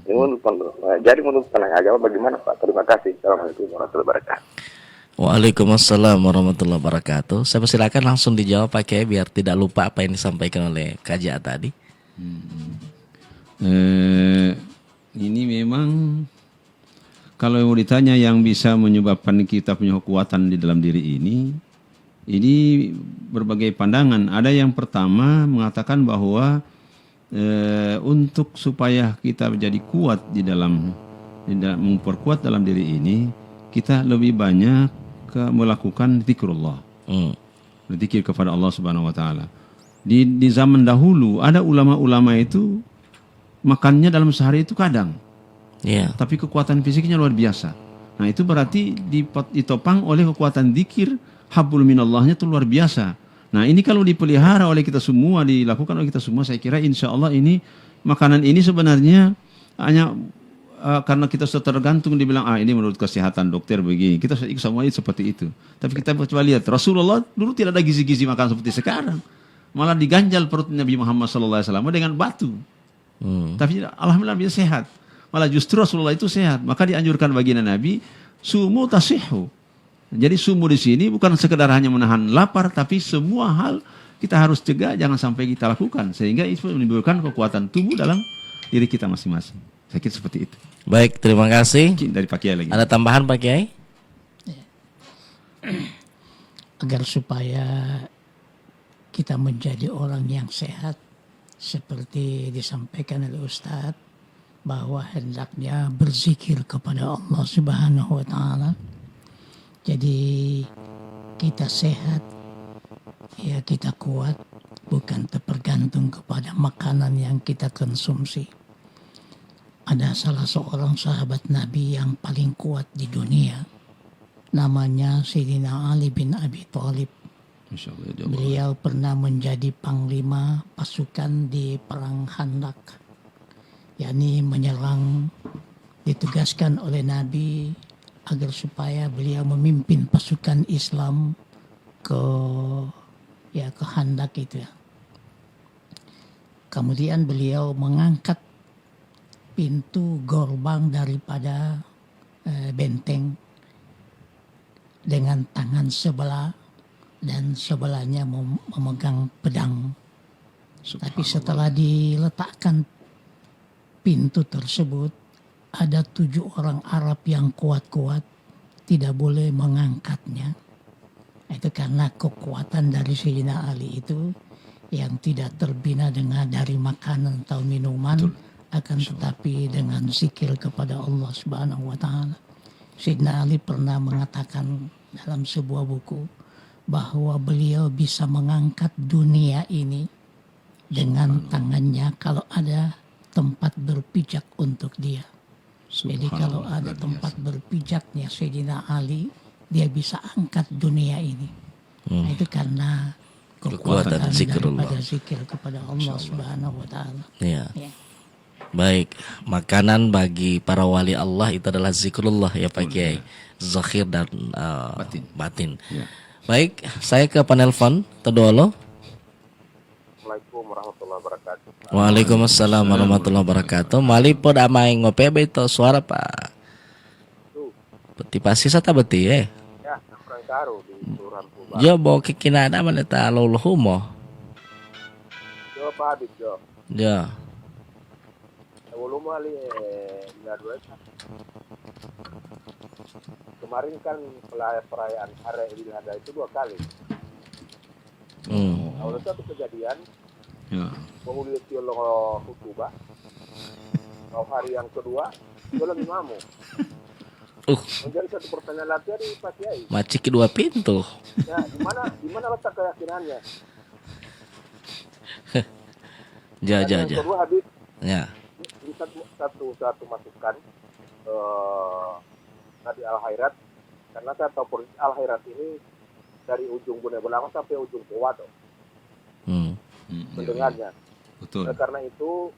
Jadi menurut pandangan agama bagaimana Pak? Terima kasih. Assalamualaikum warahmatullahi wabarakatuh. Waalaikumsalam warahmatullahi wabarakatuh. Saya persilakan langsung dijawab Pak Kiai biar tidak lupa apa yang disampaikan oleh Kaja tadi. Ini memang kalau mau ditanya yang bisa menyebabkan kita punya kekuatan di dalam diri ini berbagai pandangan. Ada yang pertama mengatakan bahwa untuk supaya kita menjadi kuat di dalam memperkuat dalam diri ini, kita lebih banyak melakukan zikrullah. Berzikir kepada Allah Subhanahu wa taala. Di zaman dahulu ada ulama-ulama itu makannya dalam sehari itu kadang. Iya. Tapi kekuatan fisiknya luar biasa. Nah, itu berarti ditopang oleh kekuatan zikir, hablum minallahnya itu luar biasa. Nah, ini kalau dipelihara oleh kita semua, dilakukan oleh kita semua, saya kira insya Allah ini makanan ini sebenarnya hanya karena kita sudah tergantung dibilang ini menurut kesehatan dokter begini, kita semua itu seperti itu. Tapi kita coba lihat Rasulullah dulu tidak ada gizi-gizi makan seperti sekarang, malah diganjal perut Nabi Muhammad SAW dengan batu. Tapi alhamdulillah dia sehat, malah justru Rasulullah itu sehat. Maka dianjurkan baginda Nabi sumu tasihu. Jadi sumu di sini bukan sekedar hanya menahan lapar, tapi semua hal kita harus cegah, jangan sampai kita lakukan sehingga itu menimbulkan kekuatan tubuh dalam diri kita masing-masing. Saya kira seperti itu. Baik, terima kasih. Dari Pak Kiai lagi. Ada tambahan Pak Kiai? Agar supaya kita menjadi orang yang sehat, seperti disampaikan oleh Ustadz, bahwa hendaknya berzikir kepada Allah Subhanahu wa Ta'ala. Jadi kita sehat, ya kita kuat, bukan tergantung kepada makanan yang kita konsumsi. Ada salah seorang sahabat Nabi yang paling kuat di dunia, namanya Sayyidina Ali bin Abi Thalib. Beliau pernah menjadi panglima pasukan di perang Khandaq, yakni menyerang, ditugaskan oleh Nabi agar supaya beliau memimpin pasukan Islam ke Khandaq itu ya. Kemudian beliau mengangkat pintu gerbang daripada benteng dengan tangan sebelah dan sebelahnya memegang pedang. Tapi setelah diletakkan pintu tersebut, ada 7 orang Arab yang kuat-kuat tidak boleh mengangkatnya. Itu karena kekuatan dari Sayyidina Ali itu yang tidak terbina dengan dari makanan atau minuman, akan tetapi dengan zikir kepada Allah Subhanahu wa Ta'ala. Sayyidina Ali pernah mengatakan dalam sebuah buku bahwa beliau bisa mengangkat dunia ini dengan tangannya kalau ada tempat berpijak untuk dia. Jadi kalau ada tempat berpijaknya Sayyidina Ali dia bisa angkat dunia ini. Nah, itu karena Kekuatan zikrullah. daripada zikir kepada Allah Subhanahu wa taala. Ya. Ya. Baik, makanan bagi para wali Allah itu adalah zikrullah ya Pak Kiai. Zahir dan batin. Ya. Baik, saya ke penelpon Todolo. Assalamualaikum warahmatullahi wabarakatuh. Waalaikumsalam warahmatullahi wabarakatuh. Mali pod amai ngope beto suara Pak. Beti pasti sata beti Ya, orang Karo di Kelurahan Puba. Jo bawa kikinada mana ta luluhumo. Jo Pak Habib Jo. Jo. Sebelum kali dua. Kemarin kan perayaan Hari Idul Adha itu 2 kali. Awalnya satu kejadian Ya. penghulu Tiolo Hutuba. Kalau hari yang kedua dia lagi mamu. Menjadi satu pertanyaan lagi di Pak Kiai. Macik dua pintu. Ya, di mana letak keyakinannya? Dan yang Ja. kedua Habib, Ya. ini satu masukan tadi Al-Khairat, karena saya tahu politik Al-Khairat ini dari ujung Bune Belango sampai ujung Powado pendengarnya. Betul. Karena itu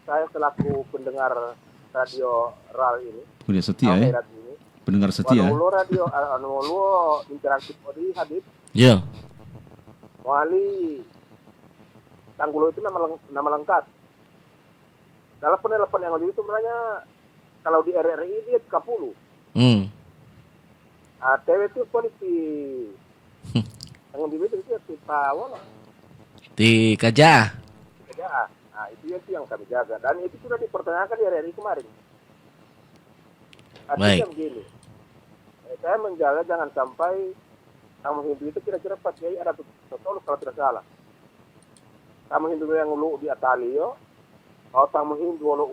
saya selaku pendengar radio RAL ini, Udah setia ya. Al-Khairat ini, Pendengar setia. Walau radio, walau interaktif di Habib, Jo. Wali Tanggulo itu nama lengkap. Dalam penelpon yang lalu itu sebenarnya kalau di RRI dia 30. TW itu polisi. Yang di itu kita wala. Di Kajah. Kerjaan. Nah, itu yang kami jaga. Dan itu sudah dipertanyakan di RRI kemarin. Artinya Baik. begini. Saya menjaga jangan sampai tamu Hindu itu kira-kira Pak Kiai ada tutup kalau tidak salah. Tamu Hindu yang lu di Atalio, kalau tamu Hindu lu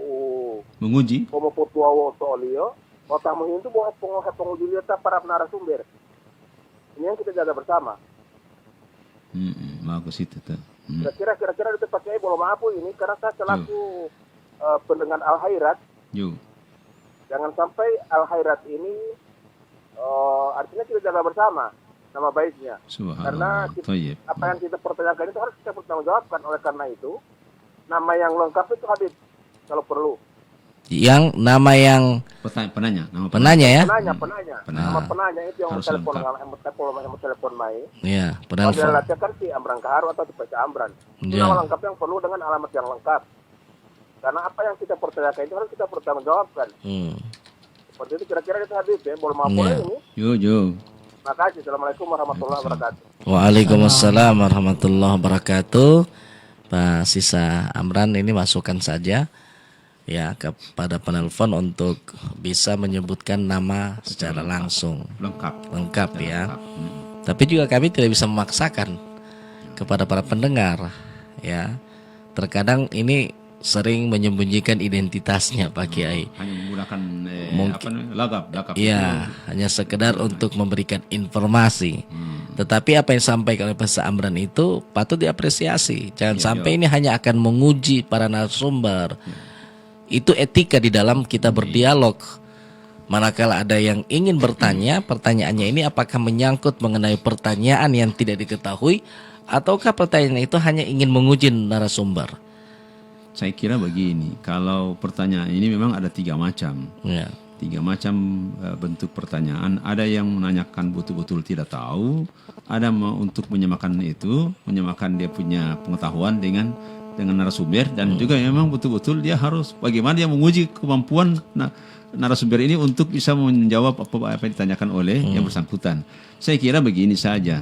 Menguji. como potua wo solio, kalau tamu Hindu mau penguji lihat para narasumber. Ini yang kita jaga bersama. Bagus itu tuh. Kira-kira itu Pak Kiai boleh maaf ini karena saya selaku pendengar Al-Khairat, Yo. jangan sampai Al-Khairat ini artinya kita jaga bersama nama baiknya. Karena Subhanallah. Tayyib. apa yang kita pertanyakan itu harus kita bertanggungjawabkan. Oleh karena itu, nama yang lengkap itu Habib kalau perlu. Yang nama yang Penanya. Nama penanya ya. Penanya. Nama penanya itu yang Harus telepon lengkap. yang telepon mai. Iya, Kalau dia penelpon. latihan si Amran Kaharu atau Pak Amran. Itu Ya. nama lengkap yang perlu dengan alamat yang lengkap. Karena apa yang kita pertanyakan itu harus kita pertanggungjawabkan. Seperti itu kira-kira itu Habib ya. Boleh maaf Ya. ini. Yo. Makasih. Assalamualaikum warahmatullahi wabarakatuh. Waalaikumsalam warahmatullahi wabarakatuh. Pak Sisa Amran ini masukkan saja ya kepada penelpon untuk bisa menyebutkan nama secara langsung lengkap ya. Tapi juga kami tidak bisa memaksakan kepada para pendengar ya. Terkadang ini sering menyembunyikan identitasnya Pak Kiai. Hanya menggunakan Mungkin. lagap. Ya, hanya sekedar untuk memberikan informasi. Tetapi apa yang disampaikan oleh Pak Amran itu patut diapresiasi. Jangan sampai ini hanya akan menguji para narasumber. Itu etika di dalam kita berdialog. Manakala ada yang ingin bertanya, pertanyaannya ini apakah menyangkut mengenai pertanyaan yang tidak diketahui, ataukah pertanyaan itu hanya ingin menguji narasumber. Saya kira begini, kalau pertanyaan ini memang ada 3 macam. Ya. 3 macam bentuk pertanyaan. Ada yang menanyakan betul-betul tidak tahu, ada untuk menyamakan dia punya pengetahuan dengan narasumber, dan juga memang betul-betul dia harus bagaimana dia menguji kemampuan narasumber ini untuk bisa menjawab apa yang ditanyakan oleh yang bersangkutan. Saya kira begini saja.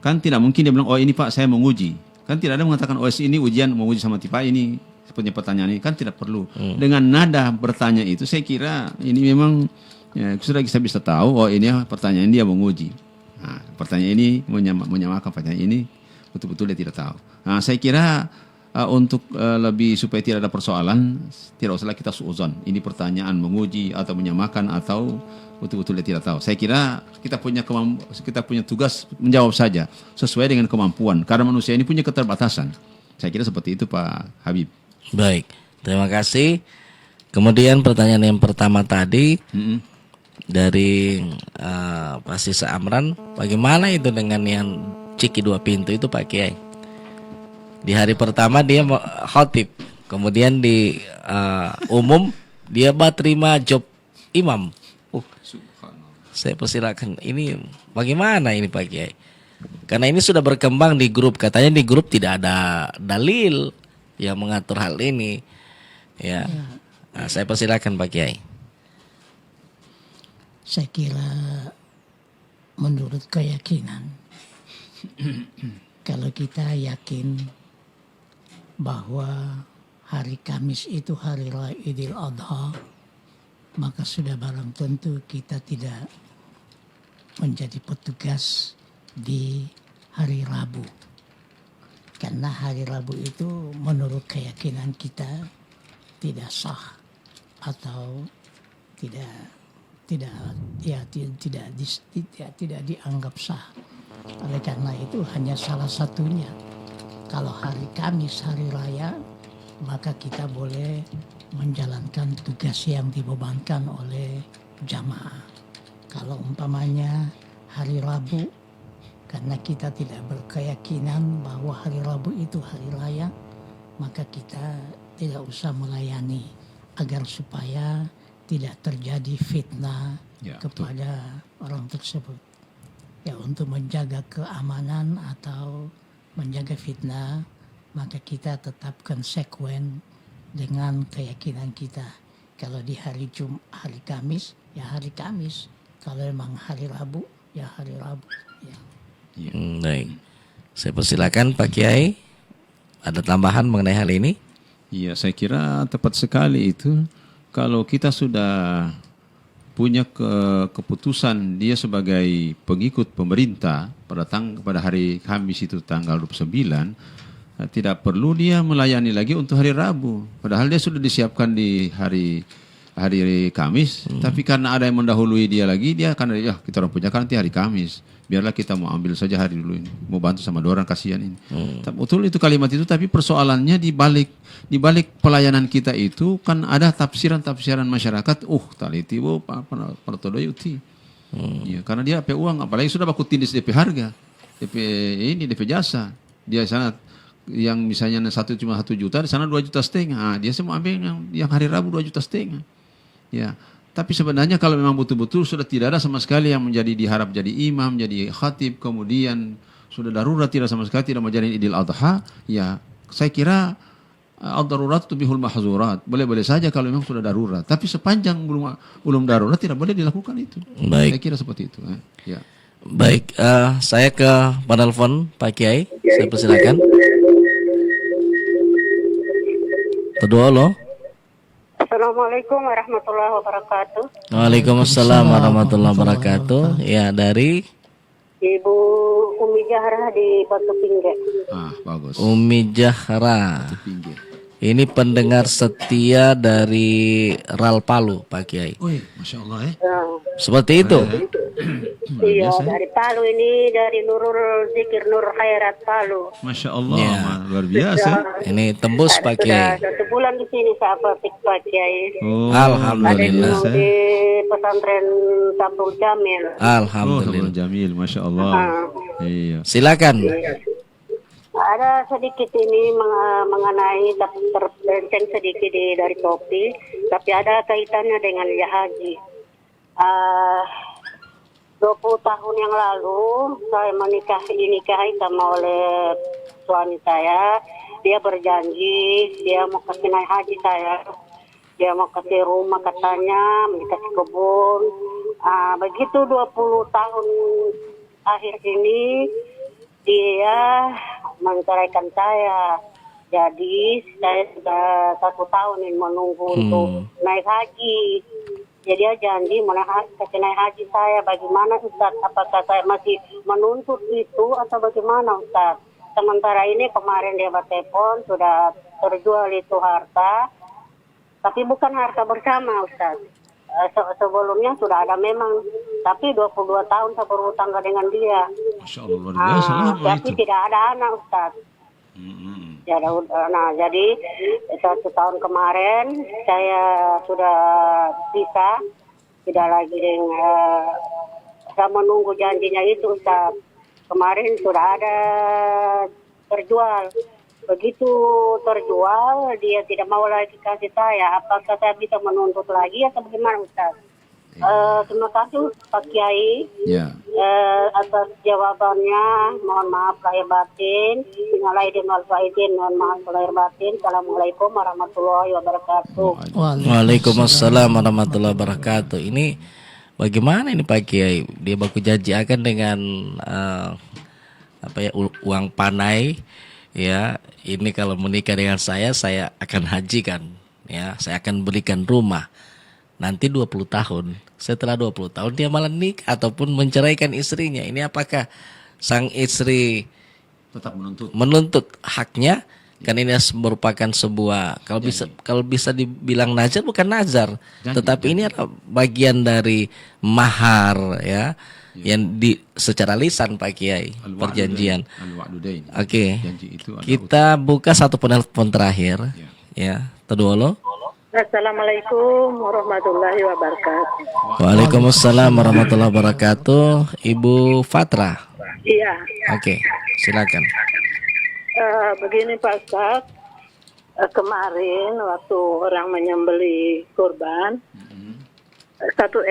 Kan tidak mungkin dia bilang, oh ini Pak saya menguji. Kan tidak ada mengatakan, oh ini ujian menguji sama tipe ini. Punya pertanyaan ini kan tidak perlu. Dengan nada bertanya itu saya kira ini memang sudah kita bisa tahu, oh ini pertanyaan dia menguji. Nah, pertanyaan ini menyamakan pertanyaan ini betul-betul dia tidak tahu. Nah, saya kira untuk lebih supaya tidak ada persoalan, tidak usahlah kita suuzon. Ini pertanyaan menguji atau menyamakan atau betul-betul dia tidak tahu. Saya kira kita punya tugas menjawab saja sesuai dengan kemampuan. Karena manusia ini punya keterbatasan. Saya kira seperti itu Pak Habib. Baik, terima kasih. Kemudian pertanyaan yang pertama tadi, dari Pak Sisa Amran, bagaimana itu dengan yang Ciki 2 pintu itu Pak Kiai? Di hari pertama dia khotib, kemudian di umum dia terima job imam. Saya persilakan, ini bagaimana ini Pak Kiai? Karena ini sudah berkembang di grup, katanya di grup tidak ada dalil yang mengatur hal ini. Ya, nah, saya persilakan Pak Kiai. Saya kira menurut keyakinan, kalau kita yakin bahwa hari Kamis itu hari Raya Idul Adha, maka sudah barang tentu kita tidak menjadi petugas di hari Rabu. Karena hari Rabu itu menurut keyakinan kita tidak sah atau tidak dianggap sah. Oleh karena itu hanya salah satunya. Kalau hari Kamis hari raya, maka kita boleh menjalankan tugas yang dibebankan oleh jamaah. Kalau umpamanya hari Rabu, karena kita tidak berkeyakinan bahwa hari Rabu itu hari raya, maka kita tidak usah melayani agar supaya tidak terjadi fitnah kepada orang tersebut. Ya, untuk menjaga keamanan atau menjaga fitnah, maka kita tetap konsekuen dengan keyakinan kita. Kalau di hari hari Kamis, ya hari Kamis. Kalau memang hari Rabu, ya hari Rabu. Ya. Baik, saya persilakan Pak Kiai. Ada tambahan mengenai hal ini? Iya, saya kira tepat sekali itu. Kalau kita sudah punya keputusan dia sebagai pengikut pemerintah pada hari Kamis itu tanggal 29, tidak perlu dia melayani lagi untuk hari Rabu. Padahal dia sudah disiapkan di hari Kamis, tapi karena ada yang mendahului dia lagi, dia akan kita orang punya kan nanti hari Kamis. Biarlah kita mau ambil saja hari dulu ini, mau bantu sama dua orang, kasihan ini. Betul itu kalimat itu, tapi persoalannya di balik pelayanan kita itu kan ada tafsiran masyarakat. Taliti para todo yuti. Ya, karena dia DP uang, apalagi sudah baku tindis DP harga, DP jasa. Dia sana yang misalnya cuma 1 juta, di sana 2,5 juta. Dia semua ambil yang hari Rabu 2,5 juta. Ya. Tapi sebenarnya kalau memang betul-betul sudah tidak ada sama sekali yang diharap jadi imam, jadi khatib, kemudian sudah darurat tidak sama sekali tidak menjadi Idul Adha, ya saya kira ad-darurat tubihul mahzurat. Boleh-boleh saja kalau memang sudah darurat. Tapi sepanjang belum darurat tidak boleh dilakukan itu. Baik. Saya kira seperti itu. Ya. Baik, saya ke penelpon Pak Kiai. Saya persilakan. Kedua lo. Assalamualaikum warahmatullahi wabarakatuh. Waalaikumsalam warahmatullahi wabarakatuh. Ya, dari Ibu Umi Jahrah di Batu Pinggir. Bagus. Umi Jahra. Pinggir. Ini pendengar setia dari Ral Palu, Pak Kiai. Masya Allah Seperti itu. Iya, dari Palu ini, dari Nurul Zikir Nur Khairat Palu. Masya Allah, Ya. luar biasa. Ini tembus Pak Kiai. Sudah 1 bulan di sini saya praktik Pak Kiai. Alhamdulillah. Ada di pesantren Sabrul Jamil. Alhamdulillah. Jamil, Masya Allah. Iya. Silakan. Ada sedikit ini mengenai terbenceng sedikit dari topik, tapi ada kaitannya dengan haji. 20 tahun yang lalu saya dinikahi sama oleh suami saya. Dia berjanji dia mau kasih naik haji saya. Dia mau kasih rumah katanya, mau dikasih kebun. Begitu 20 tahun akhir ini dia menceraikan saya. Jadi saya sudah 1 tahun ini menunggu untuk naik haji. Jadi dia janji mau kasih naik haji saya. Bagaimana Ustaz? Apakah saya masih menuntut itu atau bagaimana Ustaz? Sementara ini kemarin dia bertelepon sudah terjual itu harta. Tapi bukan harta bersama Ustaz. Sebelumnya sudah ada memang. Tapi 22 tahun saya berhutang dengan dia. Masya Allah, luar biasa. Tapi tidak ada anak Ustaz. Ya, jadi 1 tahun kemarin saya sudah pisah tidak lagi saya menunggu janjinya itu Ustaz. Kemarin sudah ada terjual. Begitu terjual, dia tidak mau lagi kasih saya. Apakah saya bisa menuntut lagi atau bagaimana Ustaz? Terima kasih Pak Kiai Ya. atas jawabannya. Mohon maaf lahir batin. Innalillahi wa inna ilaihi raji'un. Mohon maaf lahir batin. Assalamualaikum warahmatullahi wabarakatuh. Waalaikumsalam warahmatullahi wabarakatuh. Ini bagaimana ini Pak Kiai? Dia baku janji akan dengan uang panai, ya. Ini kalau menikah dengan saya akan hajikan, ya. Saya akan berikan rumah. Nanti 20 tahun. Setelah 20 tahun dia malah nikah ataupun menceraikan istrinya. Ini apakah sang istri Tetap menuntut haknya? Kan ini merupakan sebuah kalau bisa dibilang nazar, bukan nazar, tetapi ini adalah bagian dari mahar, ya, yang secara lisan Pak Kiai, perjanjian. Oke. Kita buka satu penelpon terakhir, ya. Terdulu. Assalamualaikum warahmatullahi wabarakatuh. Waalaikumsalam warahmatullahi wabarakatuh. Ibu Fatra. Iya. Oke, silakan. Begini Pak Ustaz, kemarin waktu orang menyembelih kurban satu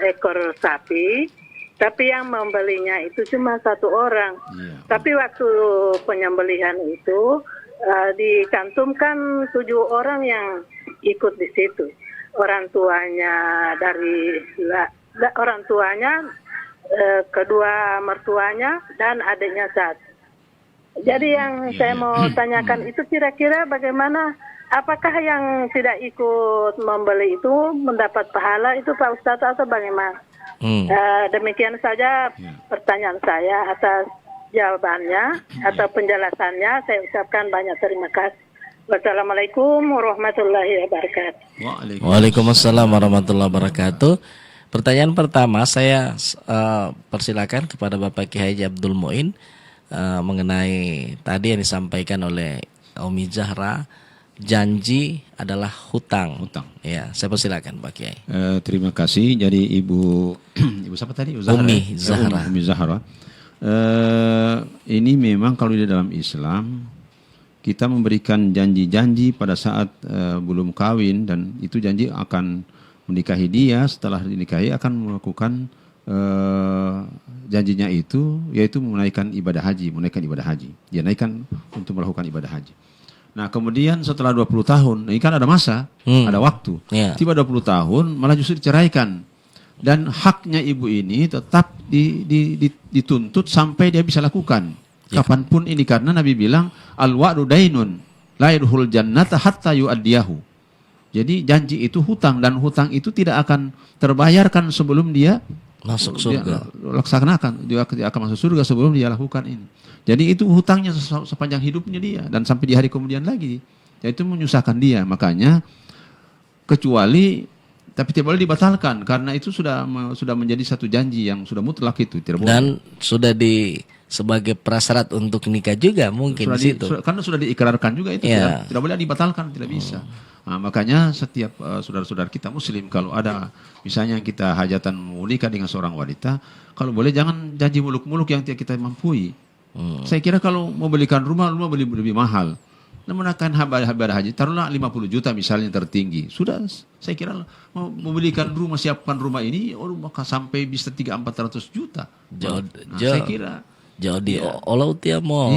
ekor sapi, tapi yang membelinya itu cuma satu orang. Tapi waktu penyembelihan itu dicantumkan 7 orang yang ikut di situ. Orang tuanya kedua mertuanya dan adiknya satu. Jadi yang saya mau tanyakan itu kira-kira bagaimana, apakah yang tidak ikut membeli itu mendapat pahala itu Pak Ustadz atau bagaimana? Demikian saja pertanyaan saya. Atas jawabannya atau penjelasannya saya ucapkan banyak terima kasih. Wassalamualaikum warahmatullahi wabarakatuh. Waalaikumsalam warahmatullahi wabarakatuh. Pertanyaan pertama saya persilakan kepada Bapak Kiai Haji Abdul Muin mengenai tadi yang disampaikan oleh Umi Zahra, janji adalah hutang. Ya, saya persilakan Pak Kiai. Terima kasih. Jadi ibu siapa tadi? Umi Zahra. Umi Zahra. Ini memang kalau di dalam Islam kita memberikan janji-janji pada saat belum kawin, dan itu janji akan menikahi dia, setelah dinikahi akan melakukan janjinya itu, yaitu menunaikan ibadah haji. Dia naikkan untuk melakukan ibadah haji. Nah kemudian setelah 20 tahun, ini kan ada masa, ada waktu. Tiba 20 tahun malah justru diceraikan. Dan haknya ibu ini tetap dituntut sampai dia bisa lakukan. Kapanpun ini, karena Nabi bilang, al-wa'du dainun, la yadkhulul jannata hatta yu'addiyahu. Jadi janji itu hutang, dan hutang itu tidak akan terbayarkan sebelum dia masuk surga. Dia akan masuk surga sebelum dia lakukan ini. Jadi itu hutangnya sepanjang hidupnya dia, dan sampai di hari kemudian lagi. Yaitu menyusahkan dia. Makanya kecuali, tapi tidak boleh dibatalkan, karena itu sudah menjadi satu janji yang sudah mutlak, itu tidak boleh. Dan sudah sebagai prasyarat untuk nikah juga mungkin di situ. Karena sudah diikrarkan juga itu, tidak boleh dibatalkan, tidak bisa. Nah, makanya setiap saudara-saudara kita muslim, kalau ada misalnya kita hajatan menikah dengan seorang wanita, kalau boleh jangan janji muluk-muluk yang tidak kita mampu. Saya kira kalau mau belikan rumah beli lebih mahal. Namun akan ibadah haji, taruhlah 50 juta misalnya tertinggi. Sudah, saya kira mau membelikan rumah, siapkan rumah ini, maka sampai bisa 300-400 juta. Saya kira. Jadi, olau tia mau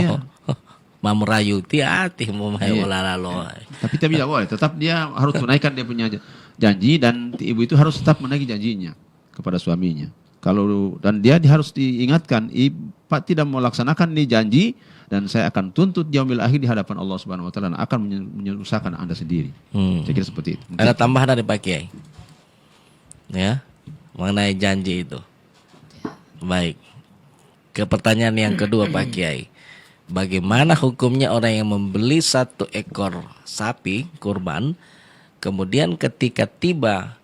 mamurayu tia atih mau mahalalo. Tapi tidak boleh. Tetap dia harus tunaikan dia punya janji, dan ibu itu harus tetap menagih janjinya kepada suaminya. Dan dia harus diingatkan, Pak tidak melaksanakan nih janji, dan saya akan tuntut yaumil akhir di hadapan Allah Subhanahu wa taala, akan menyusahkan Anda sendiri. Saya kira seperti itu. Ada tambahan dari Pak Kiai? Ya, mengenai janji itu. Baik. Ke pertanyaan yang kedua Pak Kiai. Bagaimana hukumnya orang yang membeli 1 ekor sapi kurban, kemudian ketika tiba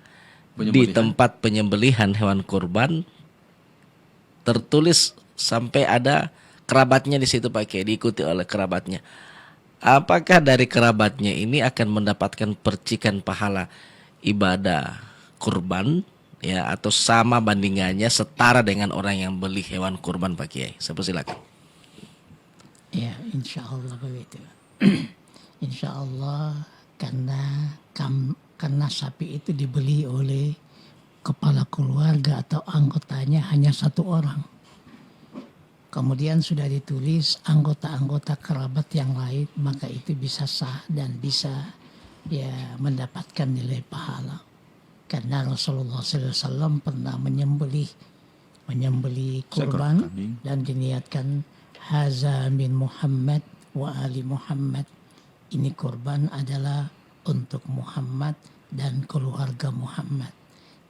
di tempat penyembelihan hewan kurban, tertulis sampai ada kerabatnya di situ Pak Kiai, diikuti oleh kerabatnya. Apakah dari kerabatnya ini akan mendapatkan percikan pahala ibadah kurban ya, atau sama bandingannya setara dengan orang yang beli hewan kurban Pak Kiai? Saya persilakan. Ya, insya Allah begitu. Insya Allah karena sapi itu dibeli oleh kepala keluarga atau anggotanya hanya satu orang. Kemudian sudah ditulis anggota-anggota kerabat yang lain, maka itu bisa sah dan bisa ya mendapatkan nilai pahala. Karena Rasulullah SAW pernah menyembelih kurban dan diniatkan haza min Muhammad wa ali Muhammad. Ini kurban adalah untuk Muhammad dan keluarga Muhammad,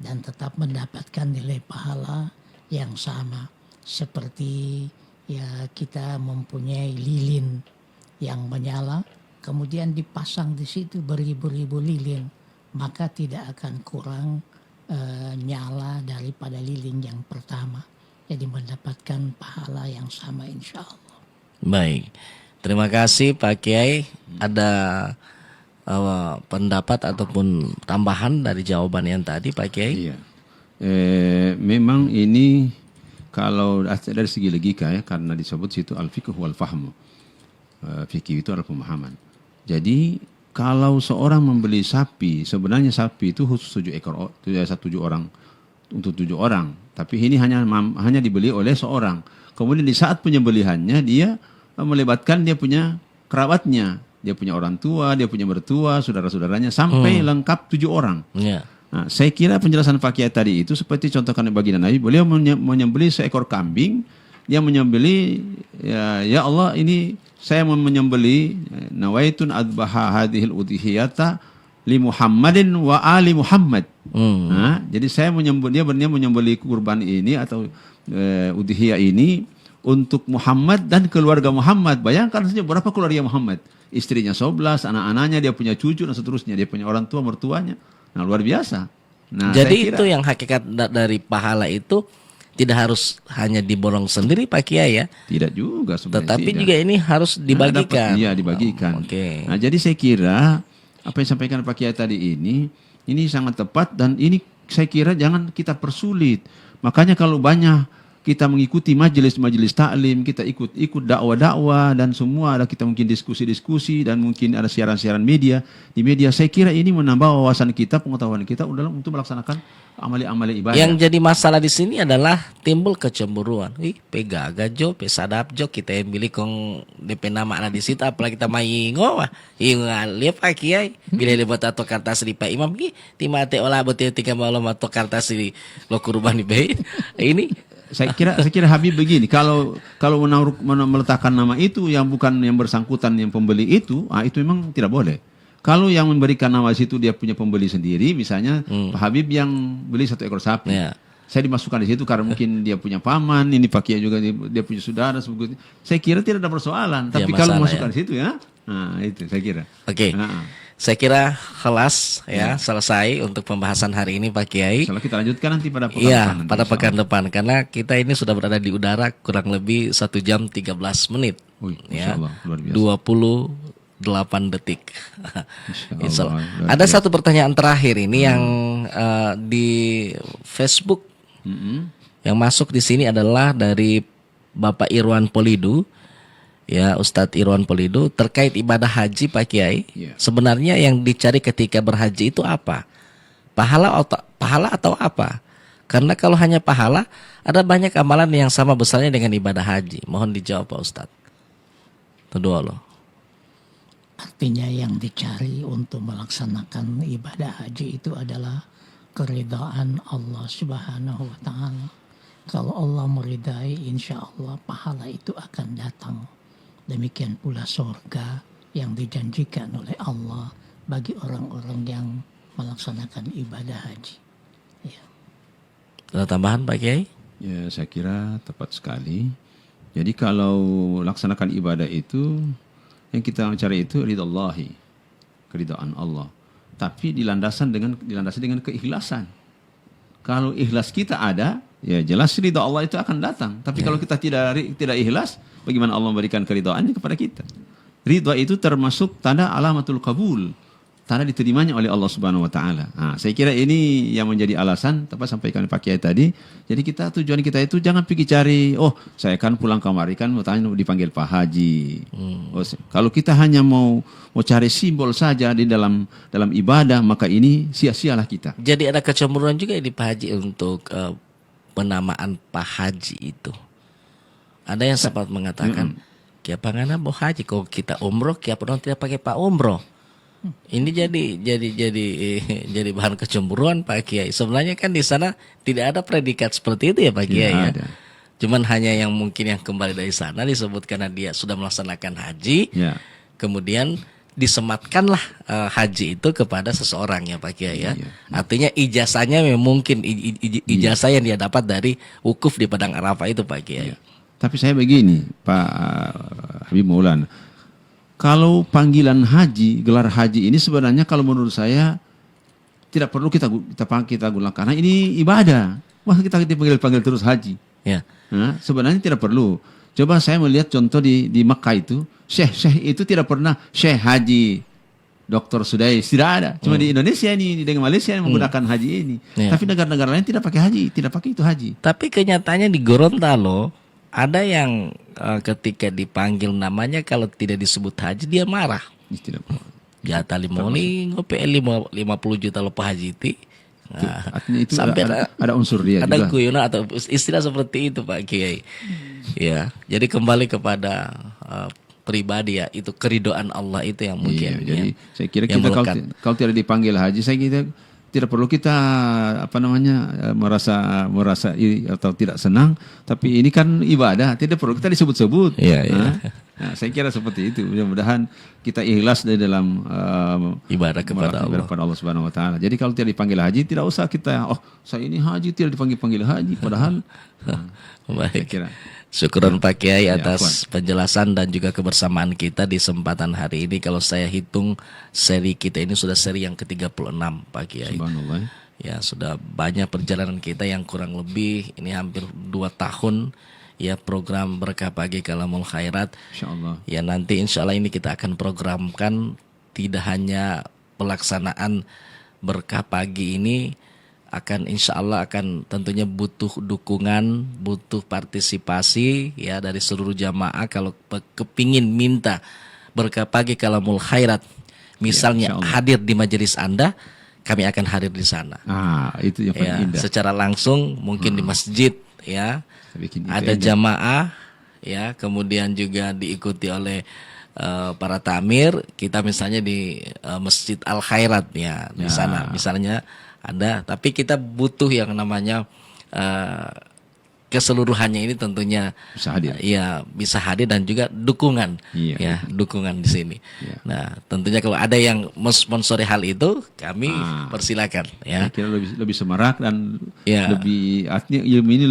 dan tetap mendapatkan nilai pahala yang sama. Seperti ya kita mempunyai lilin yang menyala, kemudian dipasang di situ beribu-ribu lilin, maka tidak akan kurang nyala daripada lilin yang pertama. Jadi mendapatkan pahala yang sama insya Allah. Baik, terima kasih Pak Kiai. Ada pendapat ataupun tambahan dari jawaban yang tadi Pak Kiai? Iya. Memang ini kalau dari segi logika ya, karena disebut situ al-fiqh wal fahmu. Fikih itu adalah pemahaman. Jadi kalau seorang membeli sapi, sebenarnya sapi itu khusus 7 ekor, 7 orang untuk 7 orang. Tapi ini hanya dibeli oleh seorang. Kemudian di saat penyembelihannya dia melibatkan dia punya kerabatnya, dia punya orang tua, dia punya mertua, saudara-saudaranya sampai lengkap 7 orang. Ya. Nah, saya kira penjelasan Pak Kiai tadi itu seperti contohkan baginda Nabi, beliau menyembelih seekor kambing, dia menyembelih ya Allah ini saya mau menyembelih nawaitun adbaha hadhil udhiyata li Muhammadin wa ali Muhammad. Nah, jadi saya menyembelih kurban ini atau udhiyah ini untuk Muhammad dan keluarga Muhammad. Bayangkan saja berapa keluarga Muhammad. Istrinya 11, anak-anaknya, dia punya cucu dan seterusnya, dia punya orang tua, mertuanya. Nah, luar biasa. Nah, jadi itu yang hakikat dari pahala itu tidak harus hanya diborong sendiri Pak Kiai ya. Tidak juga sebenarnya. Tetapi tidak. juga ini harus dibagikan. Iya, dibagikan. Oke. Nah, jadi saya kira apa yang disampaikan Pak Kiai tadi ini sangat tepat, dan ini saya kira jangan kita persulit. Makanya kalau banyak kita mengikuti majelis-majelis taklim, kita ikut dakwah-dakwah dan semua ada kita mungkin diskusi-diskusi dan mungkin ada siaran-siaran media di media. Saya kira ini menambah wawasan kita, pengetahuan kita untuk melaksanakan amali-amali ibadah. Yang jadi masalah di sini adalah timbul kecemburuan. Pegaga jo, pesadap jo, kita yang pilih kong DP nama anak di situ, apalagi kita maingo wah. Lihat Pak Kiai, bila lebat atau kertas di Pak Imam, timate olah betul tika malam atau kertas di lo kurban di bayi. Ini Saya kira Habib begini, kalau meletakkan nama itu yang bukan yang bersangkutan yang pembeli itu memang tidak boleh. Kalau yang memberikan nama situ dia punya pembeli sendiri, misalnya Pak Habib yang beli 1 ekor sapi, saya dimasukkan di situ karena mungkin dia punya paman, ini Pak Kiai juga dia punya saudara, sebagainya. Saya kira tidak ada persoalan. Tapi kalau masukkan di situ itu saya kira. Oke. Saya kira kelas selesai untuk pembahasan hari ini Pak Kiai. Kalau kita lanjutkan nanti pada pekan depan. Pada pekan depan, karena kita ini sudah berada di udara kurang lebih 1 jam 13 menit. Allah, luar biasa. 28 detik. Insya Allah. Ada satu pertanyaan terakhir ini yang di Facebook yang masuk di sini adalah dari Bapak Irwan Polidu. Ya, Ustadz Irwan Polidu, terkait ibadah haji Pak Kiai, sebenarnya yang dicari ketika berhaji itu apa? Pahala atau apa? Karena kalau hanya pahala, ada banyak amalan yang sama besarnya dengan ibadah haji. Mohon dijawab Pak Ustadz. Tadawulah. Artinya yang dicari untuk melaksanakan ibadah haji itu adalah keridhaan Allah Subhanahu wa Ta'ala. Kalau Allah meridai, insya Allah pahala itu akan datang. Demikian pula surga yang dijanjikan oleh Allah bagi orang-orang yang melaksanakan ibadah haji. Ya. Ada tambahan Pak Kiai? Ya, saya kira tepat sekali. Jadi kalau laksanakan ibadah itu, yang kita mencari itu ridhallahi, keridhaan Allah. Tapi dilandasi dengan keikhlasan. Kalau ikhlas kita ada, ya jelas ridha Allah itu akan datang. Tapi kalau kita tidak ikhlas, bagaimana Allah memberikan keridhaannya kepada kita? Ridha itu termasuk tanda alamatul qabul. tanda diterimanya oleh Allah Subhanahu wa taala. Nah, saya kira ini yang menjadi alasan tepat sampaikan Pak Kiai tadi. Jadi tujuan kita itu jangan pergi cari, oh saya kan pulang kemari kan mau tanya dipanggil Pak Haji. Oh, kalau kita hanya mau cari simbol saja di dalam ibadah, maka ini sia-sialah kita. Jadi ada kecemburuan juga di Pak Haji untuk penamaan Pak Haji itu. Ada yang sempat mengatakan, "Kia pangana Pak Haji, kalau kita umroh, kia pernah tidak pakai Pak umroh." Ini jadi bahan kecemburuan Pak Kiai. Sebenarnya kan di sana tidak ada predikat seperti itu ya Pak Kiai ya. Ada. Cuman hanya yang mungkin yang kembali dari sana disebut karena dia sudah melaksanakan haji, Ya. kemudian disematkanlah haji itu kepada seseorang ya Pak Kiai ya. Iya. Artinya ijazahnya memang mungkin ijazah yang dia dapat dari wukuf di Padang Arafah itu Pak Kiai. Ya. Tapi saya begini, Pak Habib Maulana. Kalau panggilan haji, gelar haji ini sebenarnya kalau menurut saya tidak perlu kita gunakan karena ini ibadah. Wah, kita dipanggil terus haji. Ya. Nah, sebenarnya tidak perlu. Coba saya melihat contoh di Makkah itu, Syekh itu tidak pernah Syekh Haji Dr. Sudais, tidak ada. Cuma di Indonesia ini, dengan Malaysia yang menggunakan haji ini. Ya. Tapi negara-negara lain tidak pakai haji, tidak pakai itu haji. Tapi kenyataannya di Gorontalo ada yang ketika dipanggil namanya kalau tidak disebut haji dia marah. Ini tidak perlu. Ya tali moni ngopi 50 juta lo Pak Haji ti. Nah, Artinya itu sampai ada unsur dia ada juga. guyonan atau istilah seperti itu Pak Kiai. Ya, jadi kembali kepada pribadi ya, itu keridoan Allah itu yang mungkin. Iya, jadi saya kira yang kita melekat. kalau tidak dipanggil haji, saya kira tidak perlu kita merasa iri atau tidak senang, tapi ini kan ibadah, tidak perlu kita disebut-sebut. Iya, iya. Nah, saya kira seperti itu. Mudah-mudahan kita ikhlas di dalam Ibadah kepada Allah. kepada Allah Subhanahu wa taala. Jadi kalau tidak dipanggil haji, tidak usah kita saya ini haji tidak dipanggil haji padahal saya Baik. kira. Syukuran Pak Kiai Ya, atas penjelasan dan juga kebersamaan kita di kesempatan hari ini. Kalau saya hitung seri kita ini sudah seri yang ke-36 Pak Kiai. Subhanallah. Ya sudah banyak perjalanan kita yang kurang lebih ini hampir 2 tahun ya program Berkah Pagi Kalamul Khairat. Insyaallah. Ya nanti insya Allah ini kita akan programkan tidak hanya pelaksanaan Berkah Pagi ini akan insya Allah akan tentunya butuh dukungan, butuh partisipasi ya dari seluruh jamaah kalau kepingin minta Berkah Pagi Kalamul Khairat misalnya insya Allah. hadir di majelis Anda, kami akan hadir di sana. Itu yang paling Ya, indah. secara langsung mungkin di masjid ya. Bikin itu Ada indah. jamaah ya, kemudian juga diikuti oleh para tamir. Kita misalnya di Masjid Al Khairat ya di Ya. sana misalnya ada, tapi kita butuh yang namanya keseluruhannya ini tentunya Bisa hadir. ya bisa hadir dan juga dukungan Iya. ya dukungan di sini. Iya. Nah tentunya kalau ada yang mensponsori hal itu kami persilakan ya. Saya kira lebih semarak dan Ya. lebih artinya ini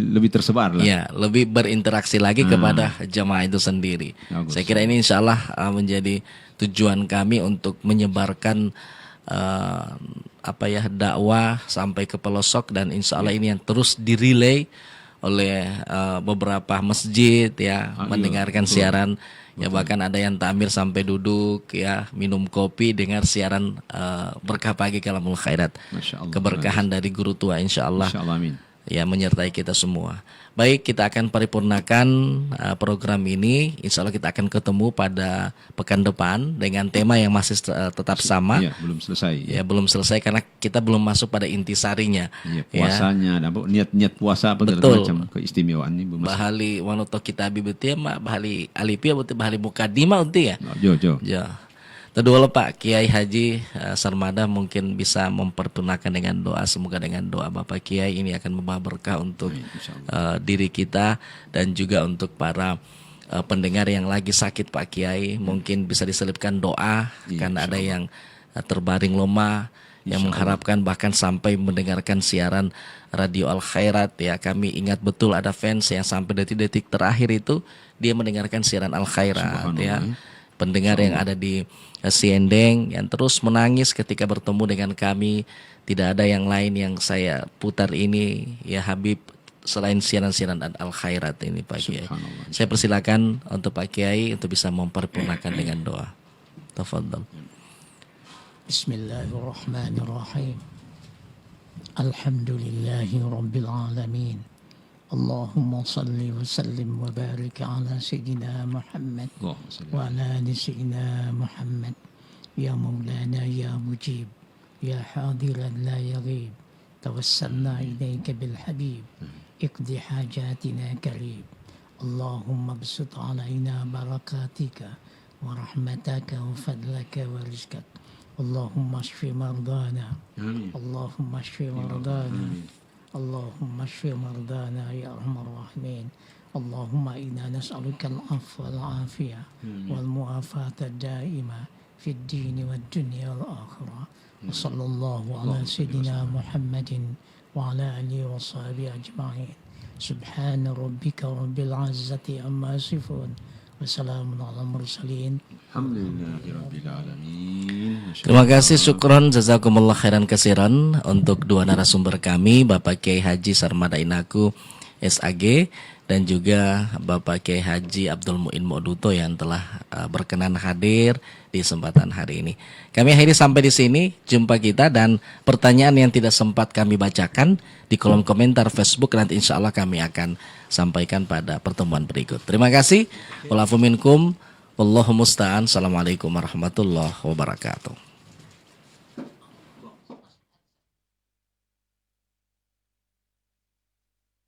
lebih tersebar lah. Ya, lebih berinteraksi lagi kepada jamaah itu sendiri. Bagus. Saya kira ini insya Allah menjadi tujuan kami untuk menyebarkan dakwah sampai ke pelosok dan insya Allah ini yang terus direlay oleh beberapa masjid ya mendengarkan siaran ya bahkan ada yang takmir sampai duduk ya minum kopi dengar siaran Berkah Pagi Kalamul Khairat. Masya Allah. Keberkahan dari guru tua insya Allah Insyaallah, amin. ya menyertai kita semua. Baik, kita akan paripurnakan program ini. Insya Allah kita akan ketemu pada pekan depan dengan tema yang masih tetap sama. Iya, belum selesai. Ya belum selesai karena kita belum masuk pada intisarinya. Iya, Ya. puasanya, niat puasa apa segala Betul. macam keistimewaan ini belum masuk. Bahali wanoto kita bibeti ma bahali alipia betul bahali mukadimah unti ya. Jo. Ya. Kedua Pak Kiai Haji Sarmada mungkin bisa mempertunakan dengan doa, semoga dengan doa Bapak Kiai ini akan membawa berkah untuk diri kita dan juga untuk para pendengar yang lagi sakit Pak Kiai, mungkin bisa diselipkan doa karena ada yang terbaring lemah yang mengharapkan bahkan sampai mendengarkan siaran Radio Al Khairat ya. Kami ingat betul ada fans yang sampai detik-detik terakhir itu dia mendengarkan siaran Al Khairat ya. Pendengar yang ada di Siendeng yang terus menangis ketika bertemu dengan kami. Tidak ada yang lain yang saya putar ini ya Habib selain siaran-siaran Al Khairat ini Pak Kiai. Saya persilakan untuk Pak Kiai untuk bisa mempergunakan dengan doa. Tafadhol. Bismillahirrahmanirrahim. Alhamdulillahi Rabbil Alamin. Allahumma salli wa sallim wa barik ala Sayyidina Muhammad Allahumma salli wa ala ali Sayyidina Muhammad. Ya Maulana ya Mujib, ya hadiran la yaghib, tawassalna ilayka bil habib, iqdi hajatina karib. Allahumma absut alayna barakatika wa rahmataka wa fadlaka wa rizqak. Allahumma ashfi mardana, Amin. Allahumma ashfi mardana, Allahumma ashfi mardana ya arhamar rahimin. Allahumma inna nas'aluka al-afwa wal-afiyah wal-mu'afata ad-da'ima fi ad-din wad-dunya wal-akhirah. Wa sallallahu ala sayyidina Muhammadin wa ala alihi wa sahbihi ajma'in. Subhana rabbika rabbil izzati amma yasifun. Wassalamun ala mursalin. Alhamdulillahirabbil alamin. Terima kasih, syukron, jazakumullah khairan kasiran untuk dua narasumber kami, Bapak Kiai Haji Sarmada Inaku SAG dan juga Bapak Kiai Haji Abdul Muin Moduto yang telah berkenan hadir di kesempatan hari ini. Kami akhiri sampai di sini jumpa kita, dan pertanyaan yang tidak sempat kami bacakan di kolom komentar Facebook nanti insya Allah kami akan sampaikan pada pertemuan berikut. Terima kasih. Walafu minkum. Wallahu musta'an. Assalamualaikum warahmatullahi wabarakatuh.